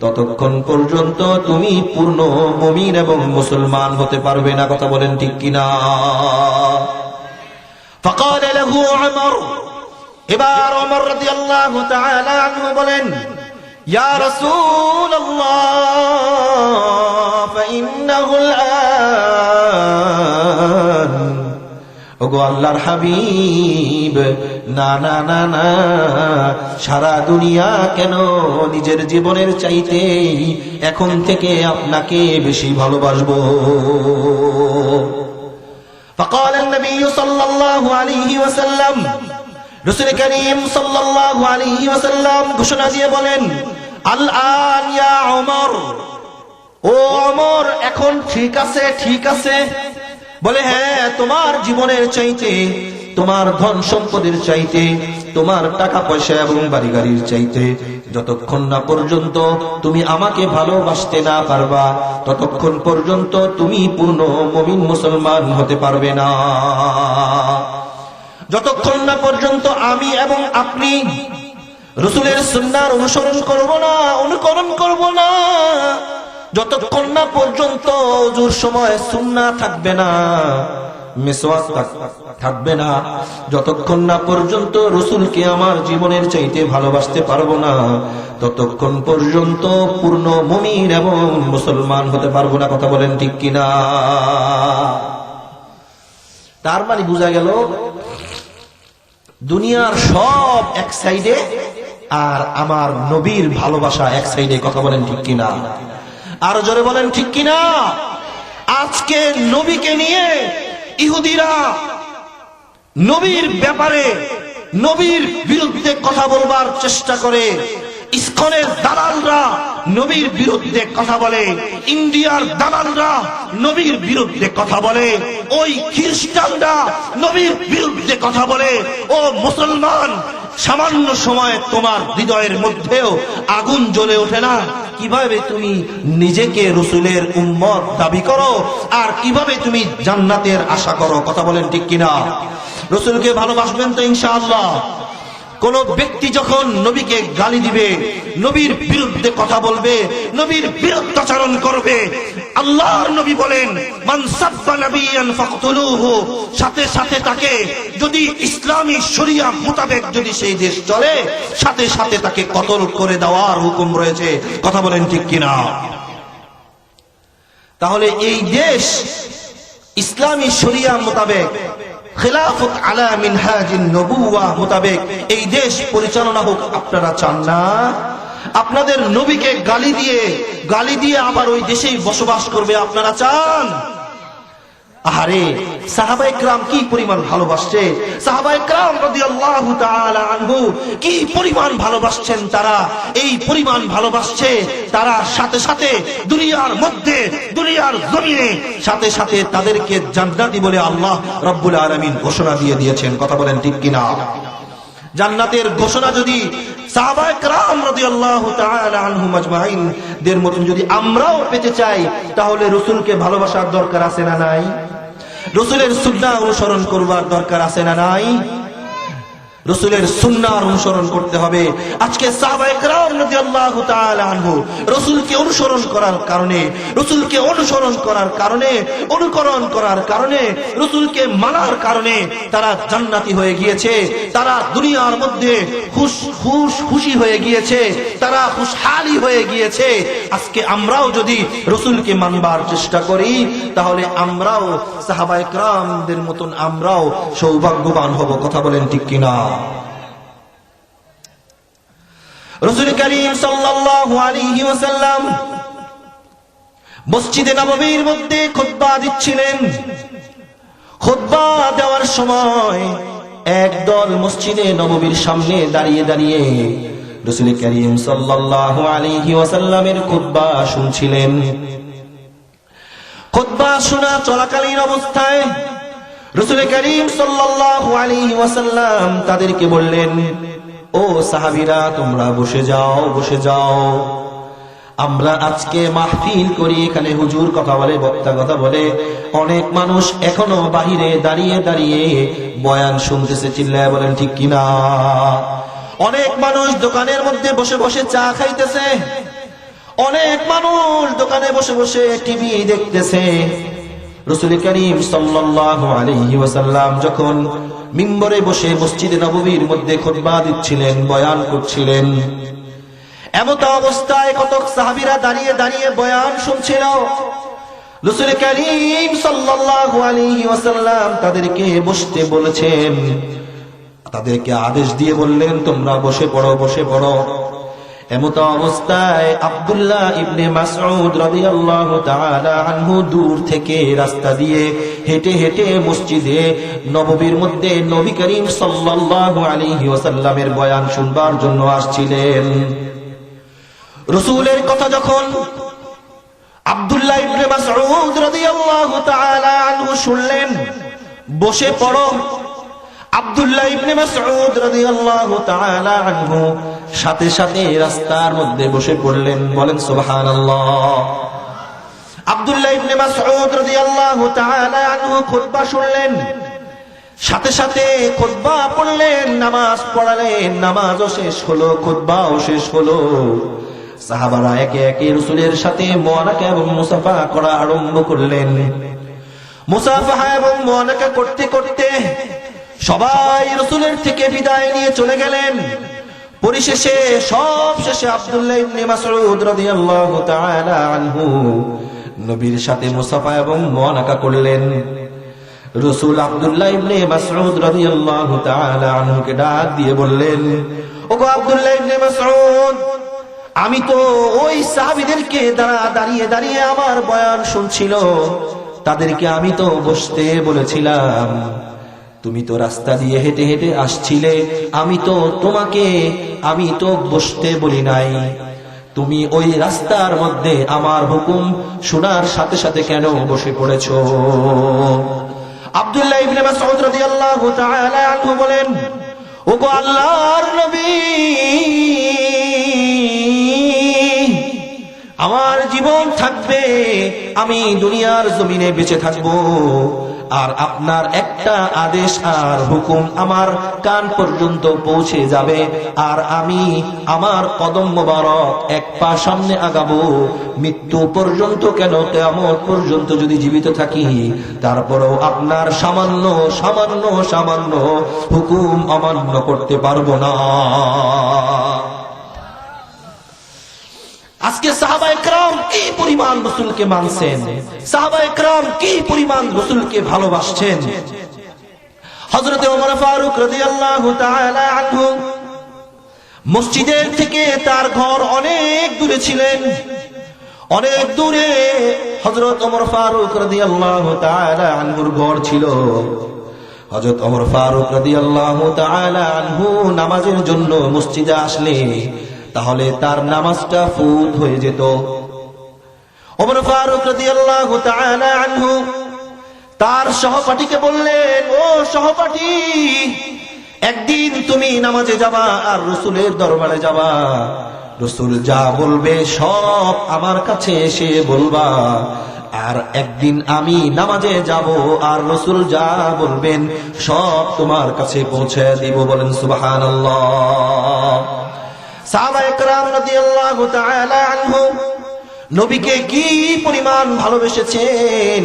ততক্ষণ পর্যন্ত তুমি পূর্ণ মুমিন এবং মুসলমান হতে পারবে না। কথা বলেন ঠিক কিনা? فقال له عمر, এবার ওমর রাদিয়াল্লাহু তাআলা আনহু বলেন, ইয়া রাসূলুল্লাহ ফাইন্নাহু আল-আন। ওগো আল্লাহর হাবিব, না না না না, সারা দুনিয়া কেন নিজের জীবনের চাইতে এখন থেকে আপনাকে বেশি ভালোবাসবো। فقال النبي صلى الله عليه وسلم, রাসূল করিম সাল্লাল্লাহু আলাইহি ওয়াসাল্লাম ঘোষণা দিয়ে বলেন, আল আন ইয়া ওমর, ও ওমর, এখন ঠিক আছে, ঠিক আছে। বলে, হ্যাঁ, তোমার জীবনের চাইতে, তোমার ধন সম্পদের চাইতে, তোমার টাকা পয়সা এবং বাড়ি গাড়ির চাইতে যতক্ষণ না পর্যন্ত তুমি আমাকে ভালোবাসতে না পারবা, ততক্ষণ পর্যন্ত তুমি পূর্ণ মুমিন মুসলমান হতে পারবে না। যতক্ষণ না পর্যন্ত আমি এবং আপনি রাসূলের সুন্নাহর অনুসরণ করব না, অনুকরণ করব না, যতক্ষণ না পর্যন্ত ওযুর সময় সুন্নাহ থাকবে না, মিসওয়াক থাকবে না, যতক্ষণ না পর্যন্ত রাসূলকে আমার জীবনের চাইতে ভালোবাসতে পারবো না, ততক্ষণ পর্যন্ত পূর্ণ মুমিন এবং মুসলমান হতে পারবো না। কথা বলেন ঠিক কিনা? তার মানে বোঝা গেল, দুনিয়ার সব এক সাইডে আর আমার নবীর ভালোবাসা এক সাইডে। কথা বলেন ঠিক কিনা? আর জোরে বলেন ঠিক কিনা? আজকে নবীকে নিয়ে ইহুদিরা নবীর ব্যাপারে, নবীর বিরুদ্ধে কথা বলবার চেষ্টা করে। ইসকনের দালালরা নবীর বিরুদ্ধে কথা বলে, ইন্ডিয়ার দালালরা নবীর বিরুদ্ধে কথা বলে, ওই খ্রিস্টানরা নবীর বিরুদ্ধে কথা বলে। ও মুসলমান, সামান্য সময় তোমার হৃদয়ের মধ্যেও আগুন জ্বলে ওঠে না? কিভাবে তুমি নিজেকে রাসূলের উম্মত দাবি করো, আর কিভাবে তুমি জান্নাতের আশা করো? কথা বলেন ঠিক কিনা? রাসূলকে ভালোবাসবেন তো ইনশাআল্লাহ? কোন ব্যক্তি যখন নবীকে গালি দিবে, নবীর বিরুদ্ধে কথা বলবে, নবীর বিরুদ্ধাচরণ করবে, আল্লাহর নবী বলেন মান সাব্বা নাবিয়ান ফাকতুলুহু, সাথে সাথে তাকে, যদি ইসলামী শরিয়া মোতাবেক যদি সেই দেশ চলে, সাথে সাথে তাকে কতল করে দেওয়ার হুকুম রয়েছে। কথা বলেন ঠিক কিনা? তাহলে এই দেশ ইসলামী শরিয়া মোতাবেক, খিলাফত আলা মিনহাজিন নবুওয়াহ মোতাবেক এই দেশ পরিচালনা হোক, আপনারা চান না? আপনাদের নবীকে গালি দিয়ে আবার ওই দেশেই বসবাস করবে আপনারা চান? আহারে, সাহাবায়ে কেরাম কি পরিমাণ ভালোবাসছে, সাহাবায়ে কেরাম রাদিয়াল্লাহু তাআলা আনহু কি পরিমাণ ভালোবাসছেন তারা। এই পরিমাণ ভালোবাসছে তারা, সাথে সাথে দুনিয়ার মধ্যে, দুনিয়ার জমিনে সাথে সাথে তাদেরকে জান্নাতি বলে আল্লাহ রাব্বুল আলামিন ঘোষণা দিয়ে দিয়েছেন। কথা বলেন ঠিক কিনা? জান্নাতের ঘোষণা যদি সাহাবায়ে কেরাম রাদিয়াল্লাহু তাআলা আনহুম আজমাইন দের মতন যদি আমরাও পেতে চাই, তাহলে রাসূলকে ভালোবাসার দরকার আছে না নাই? রাসূলের সুন্নাহ অনুসরণ করবার দরকার আছে না নাই? রাসূলের সুন্নাহ অনুসরণ করতে হবে। আজকে সাহাবায়ে কেরাম রাদিয়াল্লাহু তাআলা আনহু রাসূলকে অনুসরণ করার কারণে, রাসূলকে অনুসরণ করার কারণে, অনুকরণ করার কারণে, রাসূলকে মানার কারণে তারা জান্নাতি হয়ে গিয়েছে। তারা দুনিয়ার মধ্যে খুশি হয়ে গিয়েছে, তারা খুশহালি হয়ে গিয়েছে। আজকে আমরাও যদি রাসূলকে মানবার চেষ্টা করি, তাহলে আমরাও সাহাবায়ে কেরামদের মতন আমরাও সৌভাগ্যবান হব। কথা বলেন ঠিক কিনা? রাসূল করিম সাল্লাল্লাহু আলাইহি ওয়াসাল্লাম মসজিদে নববীর মধ্যে খুতবা দিচ্ছিলেন। খুতবা দেওয়ার সময় একদল মসজিদে নববীর সামনে দাঁড়িয়ে দাঁড়িয়ে রাসূল করিম সাল্লাল্লাহু আলাইহি ওয়াসাল্লামের খুতবা শুনছিলেন। খুতবা শোনা চলাকালীন অবস্থায় রাসূল করিম সাল্লাল্লাহু আলাইহি ওয়াসাল্লাম তাদেরকে বললেন, ও সাহাবীরা, তোমরা বসে যাও, বসে যাও। আমরা আজকে মাহফিল করি, এখানে হুজুর কথা বলে, বক্তা কথা বলে, অনেক মানুষ এখনো বাহিরে দাঁড়িয়ে দাঁড়িয়ে বয়ান শুনতেছে। চিল্লায় বলেন ঠিক কিনা? অনেক মানুষ দোকানের মধ্যে বসে বসে চা খাইতেছে, অনেক মানুষ দোকানে বসে বসে টিভি দেখতেছে। রাসূল করিম সাল্লাল্লাহু আলাইহি ওয়াসাল্লাম যখন মিম্বরে বসে মসজিদে নববীর মধ্যে খুতবা দিচ্ছিলেন, বয়ান করছিলেন, এমত অবস্থায় কতক সাহাবীরা দাঁড়িয়ে দাঁড়িয়ে বয়ান শুনছিল। রাসূল করিম সাল্লাল্লাহু আলাইহি ওয়াসাল্লাম তাদেরকে বসতে বলেছেন, তাদেরকে আদেশ দিয়ে বললেন, তোমরা বসে পড়ো, বসে পড়ো। এমত অবস্থায় আব্দুল্লাহ ইবনে মাসউদ রাদিয়াল্লাহু তাআলা আনহু দূর থেকে রাস্তা দিয়ে হেঁটে হেঁটে মসজিদে নববীর মধ্যে নবী করিম সাল্লাল্লাহু আলাইহি ওয়াসাল্লামের বয়ান শুনবার জন্য আসছিলেন। রাসূলের কথা যখন আব্দুল্লাহ ইবনে মাসউদ রাদিয়াল্লাহু তাআলা আনহু শুনলেন, বসে পড়ো, আব্দুল্লাহ ইবনে মাসউদ রাদিয়াল্লাহু তাআলা আনহু সাথে সাথে রাস্তার মধ্যে বসে পড়লেন। বলেন সুবহানাল্লাহ। আব্দুল্লাহ ইবনে মাসউদ রাদিয়াল্লাহু তাআলা আনহু খুতবা শুনলেন, সাথে সাথে খুতবা পড়লেন, নামাজ পড়ালেন, নামাজও শেষ হলো, খুতবাও শেষ হলো। সাহাবারা একে একে রাসূলের সাথে মুআনাকা এবং মুসাফা করা আরম্ভ করলেন। মুসাফাহা এবং মুআনাকা করতে করতে সবাই রাসূলের থেকে বিদায় নিয়ে চলে গেলেন। পরিশেষে সবশেষে আব্দুল্লাহ ইবনে মাসউদ রাদিয়াল্লাহু তাআলা আনহু নবীর সাথে মুসাফা এবং মুআনাকা করলেন। রাসূল আব্দুল্লাহ ইবনে মাসউদ রাদিয়াল্লাহু তাআলা আনহুকে ডাক দিয়ে বললেন, ওগো আব্দুল্লাহ ইবনে মাসউদ, আমি তো ওই সাহাবীদেরকে দাঁড়িয়ে দাঁড়িয়ে আমার বয়ান শুনছিল, তাদেরকে আমি তো বসতে বলেছিলাম, তুমি তো রাস্তা দিয়ে হেঁটে হেঁটে আসছিলে, আমি তো বসতে বলি নাই। তুমি ওই রাস্তার মধ্যে আমার হুকুম শোনার সাথে সাথে কেন বসে পড়েছো? আব্দুল্লাহ ইবনে মাসউদ রাদিয়াল্লাহু তাআলা আনহু বলেন, ওগো আল্লাহর নবী, আমার জীবন থাকবে, আমি দুনিয়ার জমিনে বেঁচে থাকবো, আর আপনার একটা আদেশ আর হুকুম আমার কান পর্যন্ত পৌঁছে যাবে, আর আমি আমার কদম মোবারক এক পা সামনে আগাবো। মৃত্যু পর্যন্ত কেন, কিয়ামত পর্যন্ত যদি জীবিত থাকি, তারপরেও আপনার সামান্য সামান্য সামান্য হুকুম অমান্য করতে পারবো না। আজকে সাহাবায়ে কেরাম কি পরিমাণ রাসূলকে মানছেন, সাহাবায়ে কেরাম কি পরিমাণ রাসূলকে ভালোবাসছেন। হযরত ওমর ফারুক রাদিয়াল্লাহু তাআলা আনহু মসজিদের থেকে তার ঘর অনেক দূরে ছিলেন, অনেক দূরে হযরত ওমর ফারুক রাদিয়াল্লাহু তাআলা আনহুর ঘর ছিল। হযরত ওমর ফারুক রাদিয়াল্লাহু তাআলা আনহু নামাজের জন্য মসজিদে আসলে তাহলে তার নামাজটা ফুত হয়ে যেত। ওমর ফারুক রাদিয়াল্লাহু তাআলা আনহু তার সহপাঠীকে বললেন, ও সহপাঠী, একদিন তুমি নামাজে যাবা আর রাসূলের দরবারে যাবা, রাসূল যা বলবে সব আমার কাছে এসে বলবা, আর একদিন আমি নামাজে যাব আর রাসূল যা বলবেন সব তোমার কাছে পৌঁছে দিব। বলেন সুবহানাল্লাহ। সাহাবায়ে কেরাম রাদিয়াল্লাহু তাআলা আনহুম নবীকে কি পরিমাণ ভালোবেসেছেন,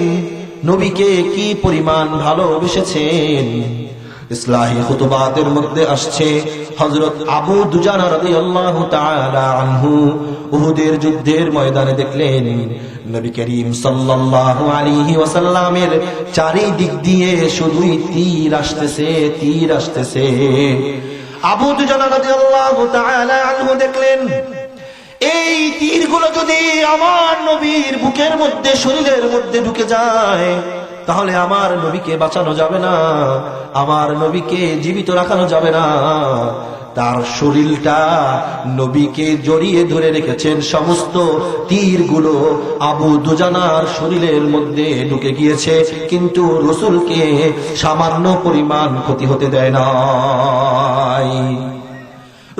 নবীকে কি পরিমাণ ভালোবেসেছেন। ইসলাহি খুতুবাতের মধ্যে আসছে, হযরত আবু দুজানা রাদিয়াল্লাহু তাআলা আনহু উহুদের যুদ্ধের ময়দানে দেখলেন নবী করিম সাল্লাল্লাহু আলাইহি ওয়াসাল্লামের চারিদিক দিয়ে শুধুই তীর আসতেছে, তীর আসতেছে। আবু দুজানা রাদিয়াল্লাহু তাআলা আনহু দেখলেন, এই তীরগুলো যদি আমার নবীর বুকের মধ্যে, শরীরের মধ্যে ঢুকে যায়, তাহলে আমার নবীকে বাঁচানো যাবে না, আমার নবীকে জীবিত রাখানো যাবে না। তার শরীরটা নবীকে জড়িয়ে ধরে রেখেছেন, সমস্ত তীরগুলো আবু দুজানার শরীরের মধ্যে ঢুকে গিয়েছে, কিন্তু রাসূলকে সামান্য পরিমাণ ক্ষতি হতে দেয় নাই।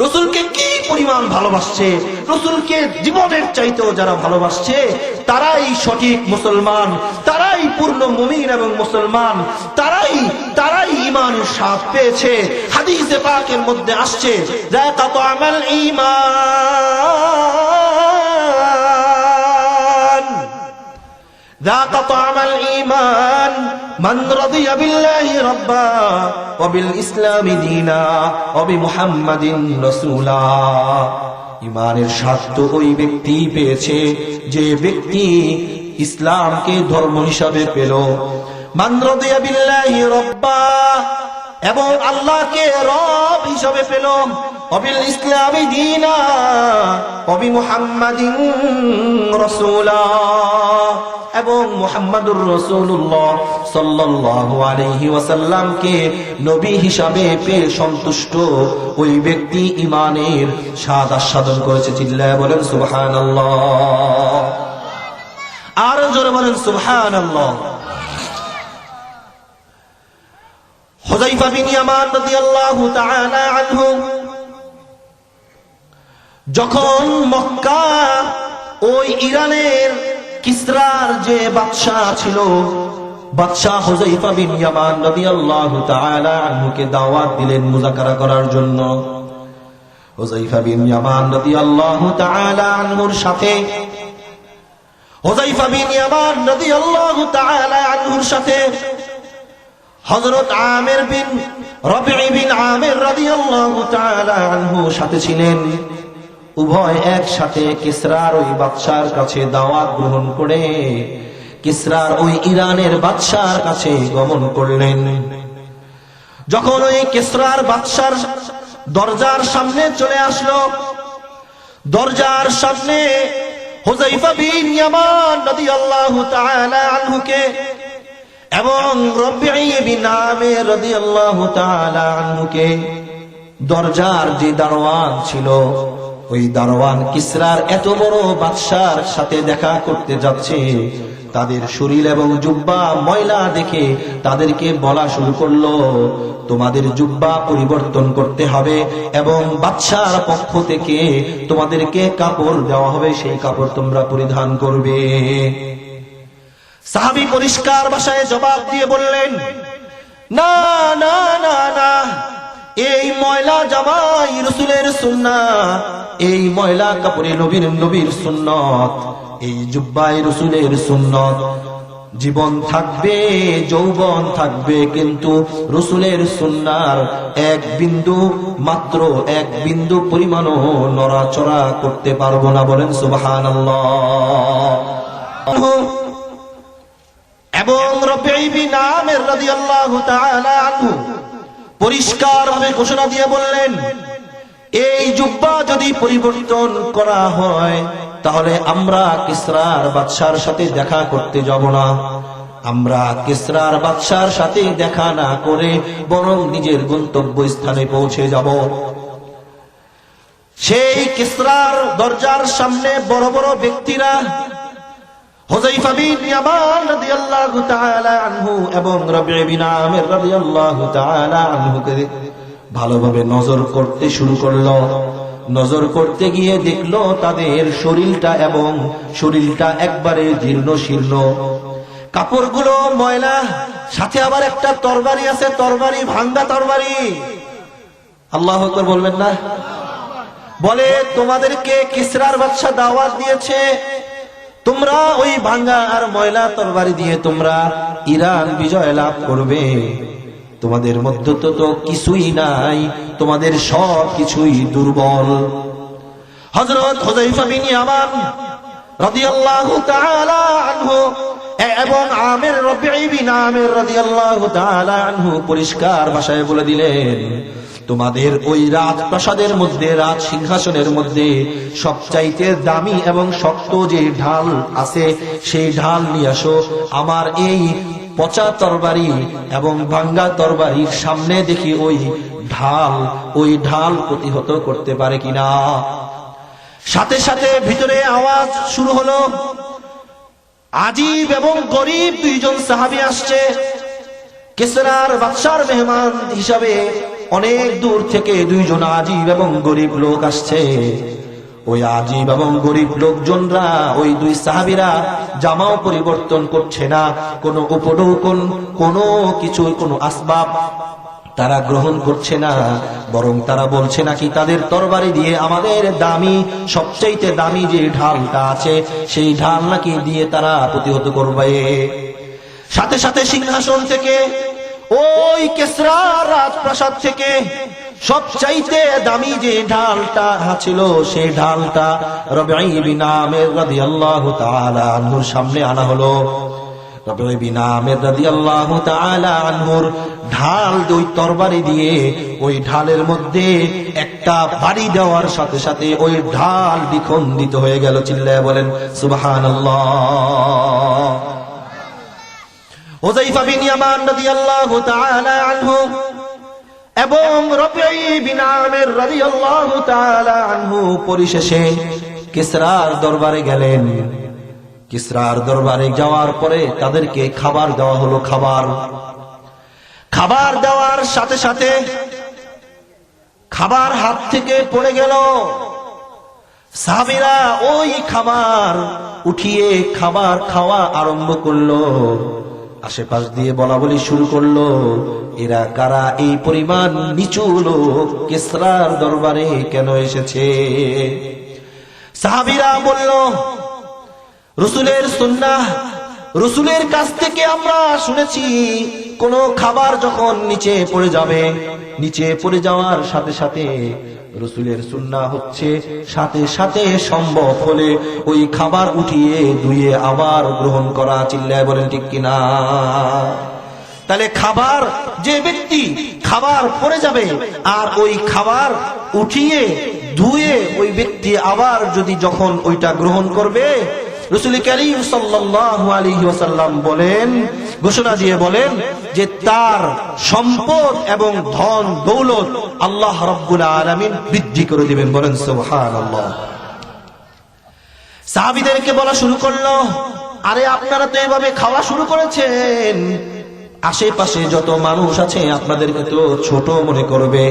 রাসূলকে কি পরিমাণ ভালোবাসছে, রাসূলকে জীবনের চাইতেও যারা ভালোবাসছে তারাই সঠিক মুসলমান, তারাই পূর্ণ মুমিন এবং মুসলমান, তারাই ঈমানের স্বাদ পেয়েছে। হাদিসে পাকের মধ্যে আসছে, যাকাতু আমাল ঈমান, যাকাতু আমাল ঈমান মান রাদিয়া বিল্লাহি রাব্বা ওয়া বিল ইসলামি দীনা ওয়া বিমুহাম্মাদিন রাসূলা। ঈমানের স্বাদ তো ওই ব্যক্তি পেয়েছে যে ব্যক্তি ইসলামকে ধর্ম হিসাবে পেল। মান রাদিয়া বিল্লাহি রাব্বা, এবং আল্লাহকে রব হিসাবে পেল। ওয়া বিল ইসলামি দীনা ওয়া বিমুহাম্মাদিন রাসূলা, এবং মুহাম্মাদুর রাসূলুল্লাহ সাল্লাল্লাহু আলাইহি ওয়াসাল্লামকে নবী হিসাবে পেয়ে সন্তুষ্ট ওই ব্যক্তি ঈমানের স্বাদ আস্বাদন করেছে। চিল্লায়ে বলেন সুবহানাল্লাহ, আরো জোরে বলেন সুবহানাল্লাহ। হুযায়ফা বিন ইয়ামান রাদিয়াল্লাহু তাআলা আনহু যখন মক্কা, ওই ইরানের কিসরার যে বাদশাহ ছিল, বাদশাহ হুযায়ফা বিন ইয়ামান রাদিয়াল্লাহু তাআলা আনহুকে দাওয়াত দিলেন মুযাকারা করার জন্য। হুযায়ফা বিন ইয়ামান রাদিয়াল্লাহু তাআলা আনহুর সাথে, হুযায়ফা বিন ইয়ামান রাদিয়াল্লাহু তাআলা আনহুর সাথে হযরত আমির বিন রাবিঈ বিন আমির রাদিয়াল্লাহু তাআলা আনহু সাথে ছিলেন। উভয় একসাথে কিসরার ওই বাদশার কাছে দাওয়াত গ্রহণ করে কিসরার ওই ইরানের বাদশার কাছে গমন করলেন। যখন ওই কিসরার বাদশার দরজার সামনে চলে আসলো, দরজার সামনে হুযায়ফা বিন ইয়ামান রাদিয়াল্লাহু তাআলা আনহুকে এবং রবিঈ বিন আমির রাদিয়াল্লাহু তাআলা আনহুকে দরজার যে দারোয়ান ছিল, ওই দারোয়ান কিসরার এত বড় বাদশার সাথে দেখা করতে যাচ্ছে, তাদের শরীর এবং জুব্বা ময়লা দেখে তাদেরকে বলা শুরু করলো, তোমাদের জুব্বা পরিবর্তন করতে হবে এবং বাদশার পক্ষ থেকে তোমাদেরকে কাপড় দেওয়া হবে, সেই কাপড় তোমরা পরিধান করবে। সাহাবী পরিষ্কার ভাষায় জবাব দিয়ে বললেন, না না না না, এই ময়লা জামাই রাসূলের সুন্নাত, এই ময়লা কাপড়ে নবীর সুন্নাত, এই জুব্বায় রাসূলের সুন্নাত। জীবন থাকবে, যৌবন থাকবে, কিন্তু রাসূলের সুন্নার মাত্র এক বিন্দু পরিমাণও নড়াচড়া করতে পারবো না। বলেন সুবহানাল্লাহ। এবং রবিঈ বিন আমির রাদিয়াল্লাহু তাআলা আনহু পরিষ্কারভাবে ঘোষণা দিয়ে বললেন, এই জুব্বা যদি পরিবর্তন করা হয় তাহলে আমরা কিসরার বাদশার সাথে দেখা করতে যাব না, আমরা কিসরার বাদশার সাথে দেখা না করে বরং নিজের গন্তব্য স্থানে পৌঁছে যাব। সেই কিসরার দরজার সামনে বড় বড় ব্যক্তিরা হুযায়ফা বিন ইয়ামান রাদিয়াল্লাহু তাআলা আনহু এবং রবিঈ বিন আমির রাদিয়াল্লাহু তাআলা আনহুকে ভালোভাবে নজর করতে শুরু করলো। নজর করতে গিয়ে দেখলো তাদের শরীরটা একবারে জীর্ণ শীর্ণ, কাপড়গুলো ময়লা, সাথে আবার একটা তরবারি আছে, তরবারি ভাঙ্গা তরবারি। আল্লাহু আকবার বলবেন না? বলে, তোমাদেরকে কিসরার বাদশা দাওয়াত দিয়েছে, তোমরা ওই ভাঙ্গা আর ময়লা তরবারি দিয়ে তোমরা ইরান বিজয় লাভ করবে। তোমাদের মধ্যে তো কিছুই নাই, তোমাদের সব কিছুই দুর্বল। হযরত হুযায়ফা বিন ইয়ামান রাদিয়াল্লাহু তাআলা আনহু এবং রবিঈ বিন আমির রাদিয়াল্লাহু তাআলা আনহু পরিষ্কার ভাষায় বলে দিলেন, তোমাদের ওই রাজপ্রাসাদের মধ্যে, রাজ সিংহাসনের মধ্যে সবচাইতে দামি এবং শক্ত যে ঢাল আছে সেই ঢাল নিয়ে আসো। আমার এই পচা তরবারি এবং ভাঙ্গা তরবারির সামনে দেখি ওই ঢাল প্রতিহত করতে পারে কিনা। সাথে সাথে ভিতরে আওয়াজ শুরু হলো, আজীব এবং গরীব দুইজন সাহাবী আসছে। কিসরার বাদশার মেহমান হিসাবে অনেক দূর থেকে দুইজন আজীব এবং গরীব লোক আসছে। ওই আজীব এবং গরীব লোকজনরা, ওই দুই সাহাবীরা জামাও পরিবর্তন করছে না, কোনো উপঢৌকন, কোনো কিছু, কোনো আসবাব তারা গ্রহণ করছে না, বরং তারা বলছে নাকি তাদের তরবারি দিয়ে আমাদের দামি, সবচাইতে দামি যে ঢালটা আছে সেই ঢাল নাকি দিয়ে তারা প্রতিহত করবে। সাথে সাথে সিংহাসন থেকে, ওই কিসরার রাজপ্রাসাদ থেকে সবচাইতে দামি যে ঢালটা ছিল সেই ঢালটা রবিঈ বিন আমির রাদিয়াল্লাহু তাআলা আনহুর সামনে আনা হলো। রবিঈ বিন আমির রাদিয়াল্লাহু তাআলা আনহুর ঢাল, ওই তরবারি দিয়ে ওই ঢালের মধ্যে একটা বাড়ি দেওয়ার সাথে সাথে ওই ঢাল দ্বিখণ্ডিত হয়ে গেল। চিল্লায়া বলেন সুবহানাল্লাহ। হুযায়ফা বিন ইয়ামান রাদিয়াল্লাহু তাআলা আনহু এবং রবিঈ বিন আমির রাদিয়াল্লাহু তাআলা আনহু পরিশেষে কিসরার দরবারে গেলেন। কিসরার দরবারে যাওয়ার পরে তাদেরকে খাবার দেওয়া হলো। খাবার দেওয়ার সাথে সাথে খাবার হাত থেকে পড়ে গেল। সাহাবীরা ওই খাবার উঠিয়ে খাবার খাওয়া আরম্ভ করলো। আশেপাশ দিয়ে বলা বলি শুরু করলো, এরা কারা, এই পরিমাণ নিচু লোক কিসরার দরবারে কেন এসেছে? সাহাবীরা বলল, রাসূলের সুন্নাহ, রাসূলের কাছ থেকে আমরা শুনেছি কোন খাবার যখন নিচে পড়ে যাবে, নিচে পড়ে যাওয়ার সাথে সাথে রাসূলের সুন্নাহ হচ্ছে সাথে সাথে সম্ভব হলে ওই খাবার উঠিয়ে ধুয়ে আবার গ্রহণ করা। চিল্লায় বলেন ঠিক কিনা? তাহলে খাবার, যে ব্যক্তি খাবার পড়ে যাবে আর ওই খাবার উঠিয়ে ধুয়ে ওই ব্যক্তি আবার যদি যখন ওইটা গ্রহণ করবে, রাসূল করিম সাল্লাল্লাহু আলাইহি ওয়াসাল্লাম বলেন, ঘোষণা দিয়ে বলেন যে তার সম্পদ এবং ধন দৌলত আল্লাহ রাব্বুল আলামিন বৃদ্ধি করে দিবেন। বলেন সুবহানাল্লাহ। সাহাবীদেরকে বলা শুরু করলো, আরে আপনারা তো এভাবে খাওয়া শুরু করেছেন, আশেপাশে যত মানুষ আছে আপনাদেরকে তো ছোট মনে করবে।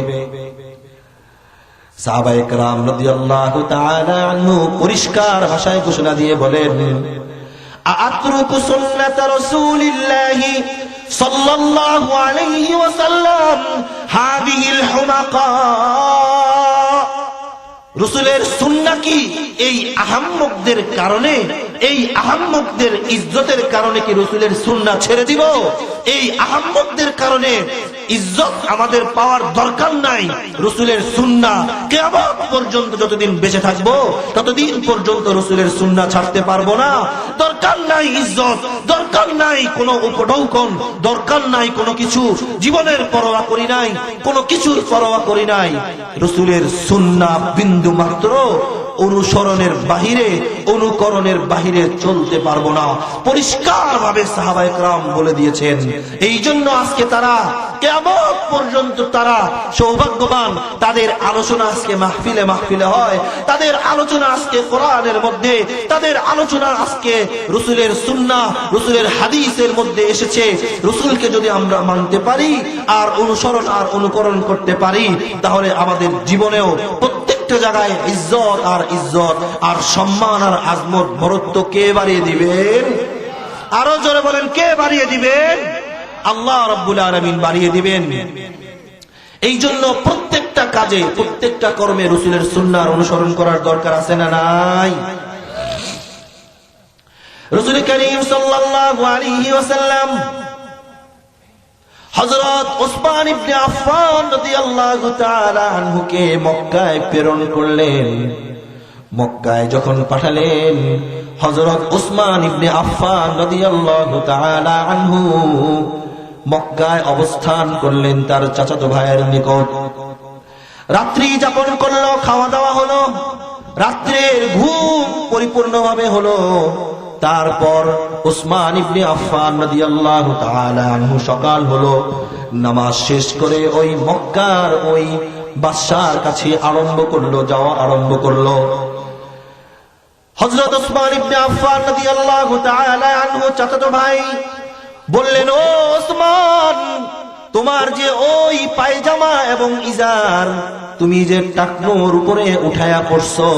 সাহাবায়ে কেরাম রাদিয়াল্লাহু তাআলা আনহু পরিষ্কার ভাষায় ঘোষণা দিয়ে বলেন, আতরুকু সুন্নাত রাসূলিল্লাহি সাল্লাল্লাহু আলাইহি ওয়াসাল্লাম হাদিহিল হুমাকা। রাসূলের সুন্নাহ কি এই আহাম্মকদের কারণে, এই আহাম্মকদের ইজ্জতের কারণে কি রাসূলের সুন্নাহ ছেড়ে দিব? এই আহাম্মকদের কারণে ইজ্জত আমাদের পাওয়ার দরকার নাই। রাসূলের সুন্নাহ কিয়ামত পর্যন্ত যতদিন বেঁচে থাকবো ততদিন পর্যন্ত রাসূলের সুন্নাহ ছাড়তে পারবো না। দরকার নাই ইজ্জত, দরকার নাই কোনো উপঢৌকন, দরকার নাই কোনো কিছু, জীবনের পরোয়া করি নাই, কোনো কিছুর পরোয়া করি নাই। রাসূলের সুন্নাহ বিন্দু মাত্র অনুসরণের বাহিরে, অনুকরণের বাহিরে চলতে পারবো না, পরিষ্কার ভাবে সাহাবায়ে কেরাম বলে দিয়েছেন। এই জন্য আজকে তারা কিয়ামত পর্যন্ত তারা সৌভাগ্যবান, তাদের আলোচনা আজকে মাহফিলে মাহফিলে হয়, তাদের আলোচনা আজকে কোরআনের মধ্যে, তাদের আলোচনা আজকে রাসূলের সুন্নাহ, রাসূলের হাদিসের মধ্যে এসেছে। রাসূলকে যদি আমরা মানতে পারি আর অনুসরণ আর অনুকরণ করতে পারি, তাহলে আমাদের জীবনেও প্রত্যেকটা জায়গায় ইজ্জত আর সম্মান আর আজমত বরত্ব কে বাড়িয়ে দিবেন? আরো জোরে বলেন, কে বাড়িয়ে দিবেন? আল্লাহ রাব্বুল আলামিন বাড়িয়ে দিবেন। এই জন্য প্রত্যেকটা কাজে, প্রত্যেকটা কর্মে রাসূলের সুন্নাহর অনুসরণ করার দরকার আছে না নাই? রাসূল করিম সাল্লাল্লাহু আলাইহি ওয়াসাল্লাম হযরত ওসমান ইবনে আফফান রাদিয়াল্লাহু তাআলা আনহুকে মক্কায় প্রেরণ করলেন। মক্কায় যখন পাঠালেন, হযরত ওসমান ইবনে আফফান রাদিয়াল্লাহু তাআলা আনহু মক্কায় অবস্থান করলেন তার চাচাতো ভাইয়ের নিকট। রাত্রি যাপন করলো, খাওয়া দাওয়া হলো, রাত্রের ঘুম পরিপূর্ণভাবে হলো। তারপর ওসমান ইবনে আফফান রাদিয়াল্লাহু তাআলা আনহু সকাল হলো, নামাজ শেষ করে ওই মক্কার ওই বাদশার কাছে যাওয়া আরম্ভ করলো। হযরত ওসমান ইবনে আফফান রাদিয়াল্লাহু তাআলা আনহু চাচাতো ভাই বললেন, ও ওসমান, তোমার যে ওই পায়জামা এবং ইজার তুমি যে টাকনোর উপরে উঠায়া পড়ছো,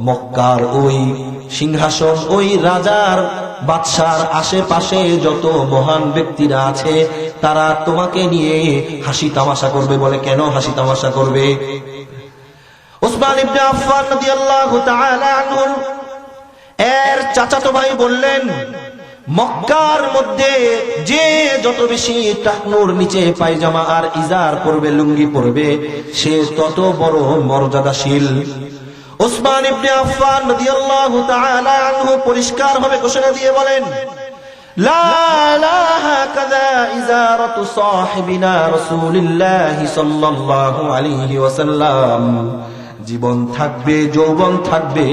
মক্কার ওই সিংহাসন, ওই রাজার বাদশার আশেপাশে যত মহান ব্যক্তিরা আছে তারা তোমাকে নিয়ে হাসি তামাশা করবে। বলে, কেন হাসি তামাশা করবে? ওসমান ইবনে আফফান রাদিয়াল্লাহু তাআলা আনহু এর চাচাতো ভাই বললেন, মক্কার মধ্যে যে যত বেশি টাকনোর নিচে পায়জামা আর ইজার পরবে, লুঙ্গি পরবে, সে তত বড় মর্যাদাশীল। ওসমান ইবনে আফফান রাদিয়াল্লাহু তাআলা আনহু পরিষ্কার ভাবে ঘোষণা দিয়ে বলেন, লা ইলাহা কাযা ইজারাতু সাহিবিনা রাসূলিল্লাহি সাল্লাল্লাহু আলাইহি ওয়াসাল্লাম। জীবন থাকবে, যৌবন থাকবে,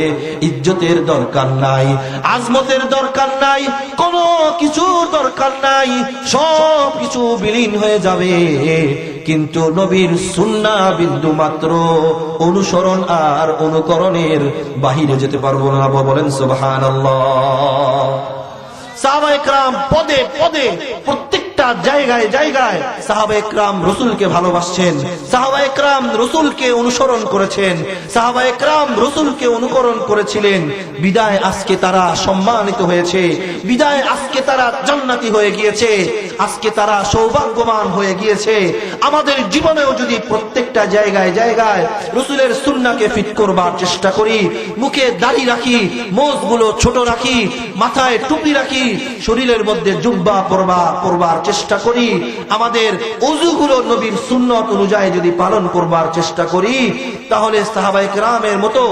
ইজ্জতের দরকার নাই, আজমতের দরকার নাই, কোনো কিছুর দরকার নাই, সব কিছু বিলীন হয়ে যাবে, কিন্তু নবীর সুন্নাহ বিন্দু মাত্র অনুসরণ আর অনুকরণের বাহিরে যেতে পারবো না। বলেন সুবহানাল্লাহ। সাহাবায়ে কেরাম পদে পদে প্রত্যেকটা জায়গায় জায়গায় সাহাবায়ে কেরাম রাসূলকে ভালোবাসছেন, সাহাবায়ে কেরাম রাসূলকে অনুসরণ করেছেন, সাহাবায়ে কেরাম রাসূলকে অনুকরণ করেছিলেন। বিদায় আজকে তারা সম্মানিত হয়েছে, বিদায় আজকে তারা জান্নাতি হয়ে গিয়েছে, আজকে তারা সৌভাগ্যবান হয়ে গিয়েছে। আমাদের জীবনেও যদি প্রত্যেকটা জায়গায় জায়গায় রাসূলের সুন্নাহকে ফিট করবার চেষ্টা করি, মুখে দাড়ি রাখি, মোজগুলো ছোট রাখি, মাথায় টুপি রাখি, শরীরের মধ্যে জুব্বা পরবার চেষ্টা করি, আমাদের ওযুগুলো নবীর সুন্নাত অনুযায়ী যদি পালন করবার চেষ্টা করি, তাহলে সাহাবায়ে কেরামের মতো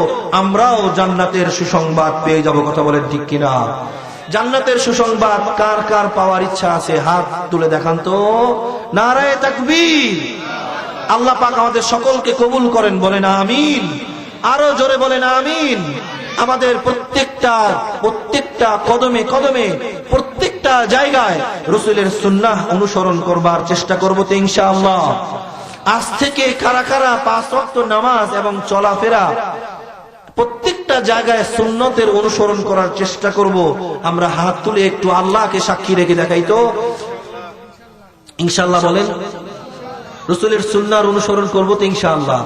আমরাও জান্নাতের সুসংবাদ পেয়ে যাব। কথা বলেন ঠিক কিনা? জান্নাতের সুসংবাদ কার কার পাওয়ার ইচ্ছা আছে? হাত তুলে দেখান তো। নারায়ে তাকবীর। আল্লাহ পাক আমাদের সকলকে কবুল করেন। বলেন আমিন। আরো জোরে বলেন আমিন। আমাদের প্রত্যেকটা কদমে কদমে প্রত্যেকটা জায়গায় রাসূলের সুন্নাহ অনুসরণ করবার চেষ্টা করব তো ইনশাআল্লাহ। আজ থেকে কারা কারা 5 ওয়াক্ত নামাজ এবং চলাফেরা প্রত্যেকটা জায়গায় সুন্নতের অনুসরণ করার চেষ্টা করব, আমরা হাত তুলে একটু আল্লাহকে সাক্ষী রেখে দেখাই তো ইনশাআল্লাহ। বলেন রাসূলের সুন্নাহর অনুসরণ করব তো ইনশাআল্লাহ।